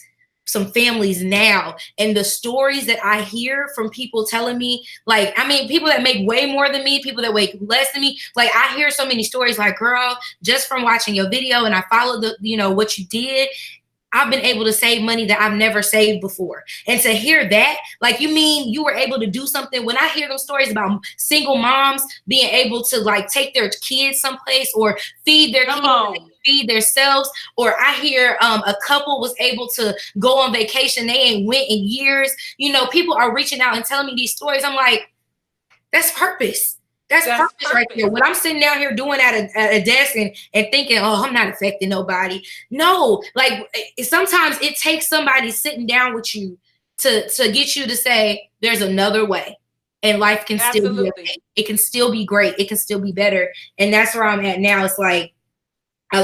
Speaker 2: some families now. And the stories that I hear from people telling me, like, I mean, people that make way more than me, people that make less than me, like I hear so many stories like, girl, just from watching your video and I followed the, you know, what you did, I've been able to save money that I've never saved before. And to hear that, like, you mean you were able to do something? When I hear those stories about single moms being able to like take their kids someplace or feed their kids, feed themselves, or I hear a couple was able to go on vacation, they ain't went in years. You know, people are reaching out and telling me these stories. I'm like, that's purpose. That's purpose right there. What I'm sitting down here doing at a desk and thinking, oh, I'm not affecting nobody. No, like sometimes it takes somebody sitting down with you to get you to say there's another way, and life can still be okay. It can still be great. It can still be better. And that's where I'm at now. It's like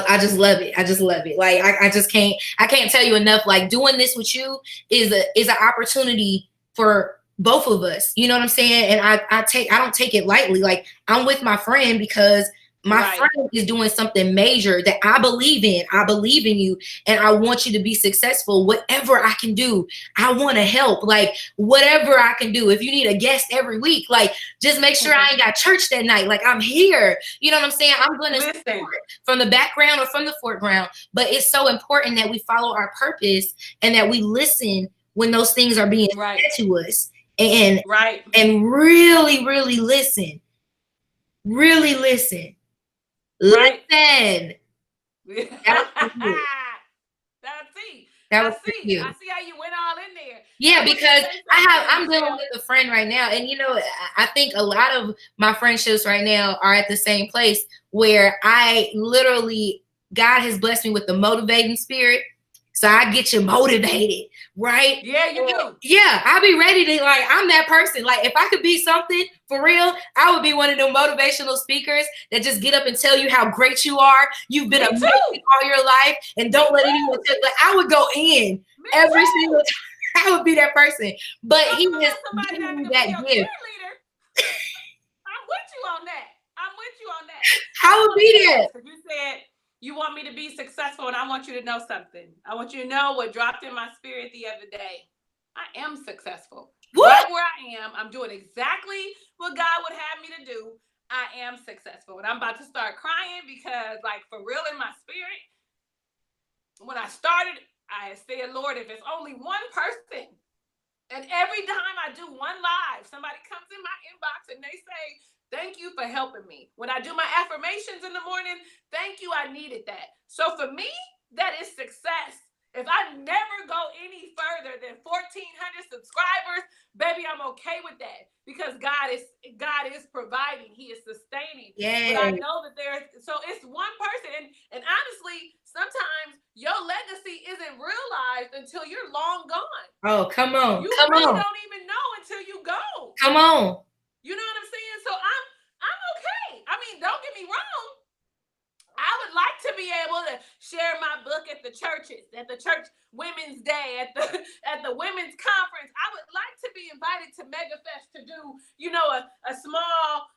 Speaker 2: I just love it. I just love it. Like I can't tell you enough. Like doing this with you is an opportunity for both of us. You know what I'm saying? And I don't take it lightly. Like I'm with my friend because my friend is doing something major that I believe in. I believe in you and I want you to be successful. Whatever I can do, I want to help. Like whatever I can do. If you need a guest every week, like just make sure I ain't got church that night. Like I'm here. You know what I'm saying? I'm going to support from the background or from the foreground. But it's so important that we follow our purpose and that we listen when those things are being said to us. And really, really listen. Really listen.
Speaker 1: Right.
Speaker 2: Listen.
Speaker 1: I see how you went all in there.
Speaker 2: Yeah, because I'm dealing with a friend right now, and you know, I think a lot of my friendships right now are at the same place where I literally, God has blessed me with the motivating spirit. So I get you motivated, right?
Speaker 1: Yeah, you do.
Speaker 2: Yeah, I'll be ready to, like, I'm that person. Like, if I could be something for real, I would be one of them motivational speakers that just get up and tell you how great you are. You've been amazing all your life, and don't let anyone tell you. Like, I would go in every single time. I would be that person. But he has given me that gift.
Speaker 1: I'm with you on that.
Speaker 2: I would be there.
Speaker 1: You said you want me to be successful, and I want you to know something. I want you to know what dropped in my spirit the other day. I am successful. What? Right where I am, I'm doing exactly what God would have me to do. I am successful. And I'm about to start crying because, like, for real in my spirit, when I started, I said, Lord, if it's only one person, and every time I do one live, somebody comes in my inbox and they say, thank you for helping me. When I do my affirmations in the morning, thank you, I needed that. So for me, that is success. If I never go any further than 1,400 subscribers, baby, I'm okay with that because God is providing. He is sustaining. Yeah. But I know that so it's one person. And honestly, sometimes your legacy isn't realized until you're long gone.
Speaker 2: Oh, come on.
Speaker 1: You really don't even know until you go.
Speaker 2: Come on.
Speaker 1: You know what I'm saying? So I'm okay. I mean, don't get me wrong. I would like to be able to share my book at the churches, at the church women's day, at the women's conference. I would like to be invited to MegaFest to do, a small,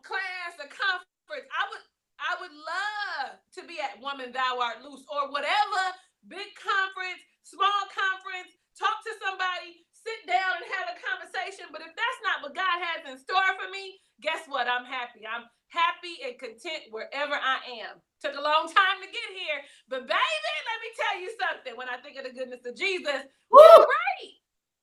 Speaker 1: class or conference. I would love to be at Woman Thou Art Loose or whatever big conference, small conference, talk to somebody, sit down and have a conversation. But if that's not what God has in store for me, guess what? I'm happy. I'm happy and content wherever I am. Took a long time to get here, but baby, let me tell you something. When I think of the goodness of Jesus, we're all right.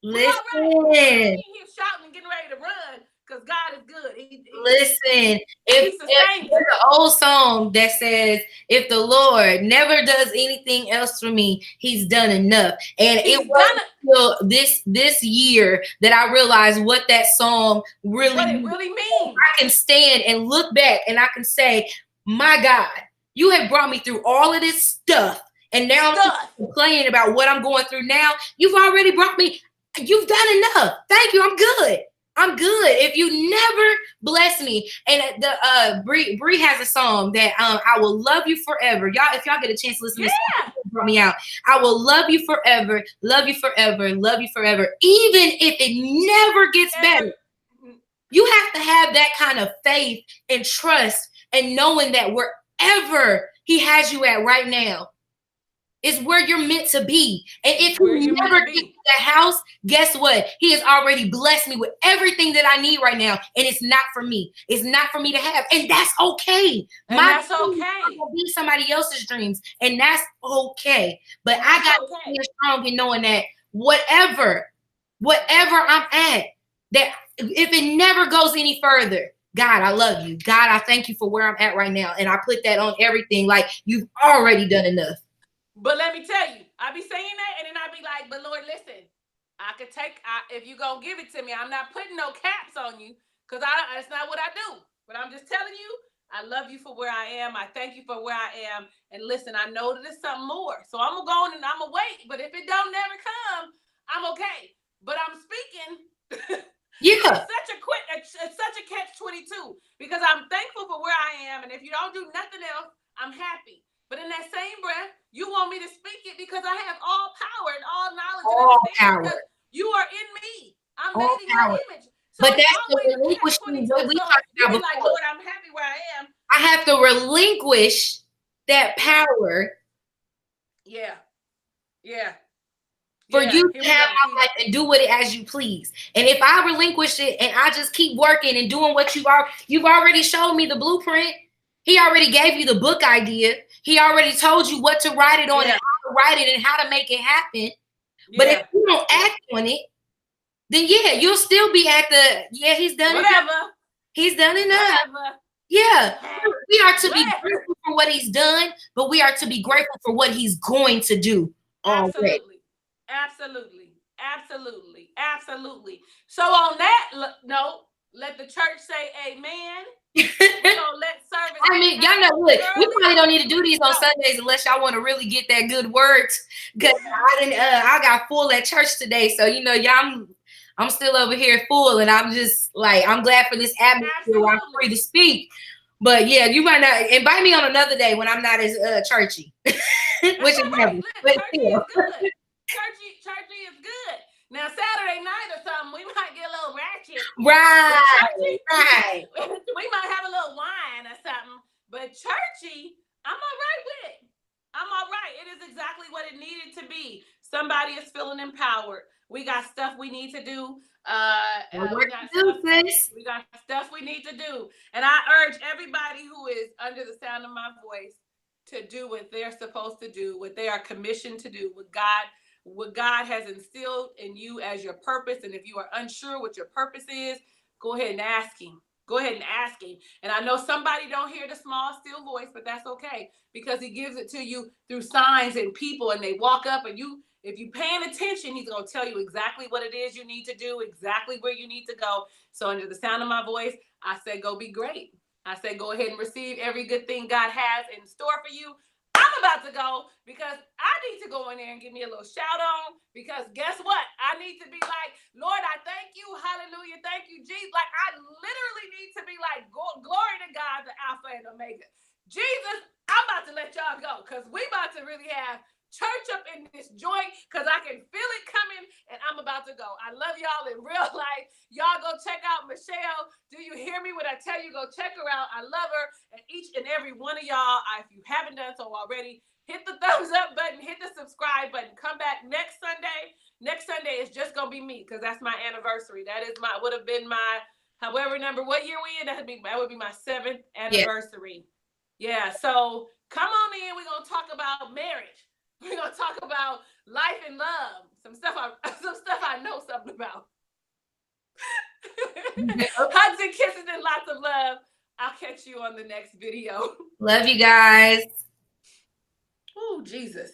Speaker 2: Listen.
Speaker 1: We're here shouting and getting ready to run because God is good.
Speaker 2: Listen, if there's an old song that says, if the Lord never does anything else for me, he's done enough. And it wasn't until this year that I realized what that song really
Speaker 1: means.
Speaker 2: I can stand and look back and I can say, my God, you have brought me through all of this stuff. And now I'm complaining about what I'm going through now. You've already brought me. You've done enough. Thank you. I'm good. I'm good. If you never bless me, and the Bree has a song that I will love you forever. Y'all, if y'all get a chance to listen to this, brought me out. I will love you forever, love you forever, love you forever, even if it never gets better. You have to have that kind of faith and trust and knowing that wherever he has you at right now is where you're meant to be. And if you never get to that house, guess what? He has already blessed me with everything that I need right now. And it's not for me. It's not for me to have. And that's okay.
Speaker 1: That's okay.
Speaker 2: I'm gonna be somebody else's dreams. And that's okay. But I got to be strong in knowing that whatever I'm at, that if it never goes any further, God, I love you. God, I thank you for where I'm at right now. And I put that on everything. Like, you've already done enough.
Speaker 1: But let me tell you, I be saying that, and then I be like, but Lord, listen, I could if you gonna give it to me, I'm not putting no caps on you, because that's not what I do. But I'm just telling you, I love you for where I am. I thank you for where I am. And listen, I know that there's something more. So I'm gonna go on and I'm gonna wait. But if it don't never come, I'm okay. But I'm speaking.
Speaker 2: Yeah.
Speaker 1: It's such a catch-22, because I'm thankful for where I am. And if you don't do nothing else, I'm happy. But in that same breath, you want me to speak it because I have all power and all knowledge and understanding because you are in me. I'm made in your image. So
Speaker 2: but
Speaker 1: it's
Speaker 2: that's the
Speaker 1: always a
Speaker 2: relinquishing what
Speaker 1: catch-22.
Speaker 2: we
Speaker 1: So
Speaker 2: talked
Speaker 1: you
Speaker 2: about
Speaker 1: be like,
Speaker 2: before.
Speaker 1: Lord, I'm happy where I am.
Speaker 2: I have to relinquish that power.
Speaker 1: Yeah. Yeah.
Speaker 2: For you to have my life and do with it as you please. And if I relinquish it and I just keep working and doing what you've already showed me the blueprint. He already gave you the book idea. He already told you what to write it on and how to write it and how to make it happen. Yeah. But if you don't act on it, then you'll still be at the, he's done enough. He's done enough. Yeah. We are to be grateful for what he's done, but we are to be grateful for what he's going to do.
Speaker 1: Absolutely. Absolutely. Absolutely. Absolutely. So on that note, let the church say amen. We're gonna let service.
Speaker 2: I mean, y'all know, look, we probably don't need to do these on Sundays unless y'all want to really get that good word. Because I got full at church today. So, you know, I'm still over here full, and I'm just like, I'm glad for this atmosphere where I'm free to speak. But yeah, you might not invite me on another day when I'm not as churchy. Which is never. But
Speaker 1: churchy is good. Churchy is good. Now Saturday night or something, we might get a little ratchet.
Speaker 2: Right.
Speaker 1: We might have a little wine or something. But churchy, I'm all right with it. I'm all right. It is exactly what it needed to be. Somebody is feeling empowered. We got stuff we need to do. We got stuff we need to do. And I urge everybody who is under the sound of my voice to do what they're supposed to do, what they are commissioned to do, what God has instilled in you as your purpose. And if you are unsure what your purpose is, go ahead and ask him. Go ahead and ask him. And I know somebody don't hear the small, still voice, but that's okay because he gives it to you through signs and people, and they walk up and if you're paying attention, he's going to tell you exactly what it is you need to do, exactly where you need to go. So under the sound of my voice, I say, go be great. I say, go ahead and receive every good thing God has in store for you. I'm about to go because I need to go in there and give me a little shout on because guess what? I need to be like, Lord, I thank you. Hallelujah. Thank you, Jesus. Like I literally need to be like, glory to God, the Alpha and Omega. Jesus, I'm about to let y'all go because we about to really have church up in this joint because I can feel it coming and I'm about to go. I love y'all in real life. Y'all go check out Michelle. Do you hear me when I tell you go check her out? I love her. And each and every one of y'all, if you haven't done so already, hit the thumbs up button, hit the subscribe button. Come back next Sunday. Next Sunday is just going to be me because that's my anniversary. That is would have been my, however number, what year we in? That would be my 7th anniversary. Yeah. So come on in. We're going to talk about marriage. We're going to talk about life and love. Some stuff I know something about. Hugs and kisses and lots of love. I'll catch you on the next video.
Speaker 2: Love you guys.
Speaker 1: Oh, Jesus.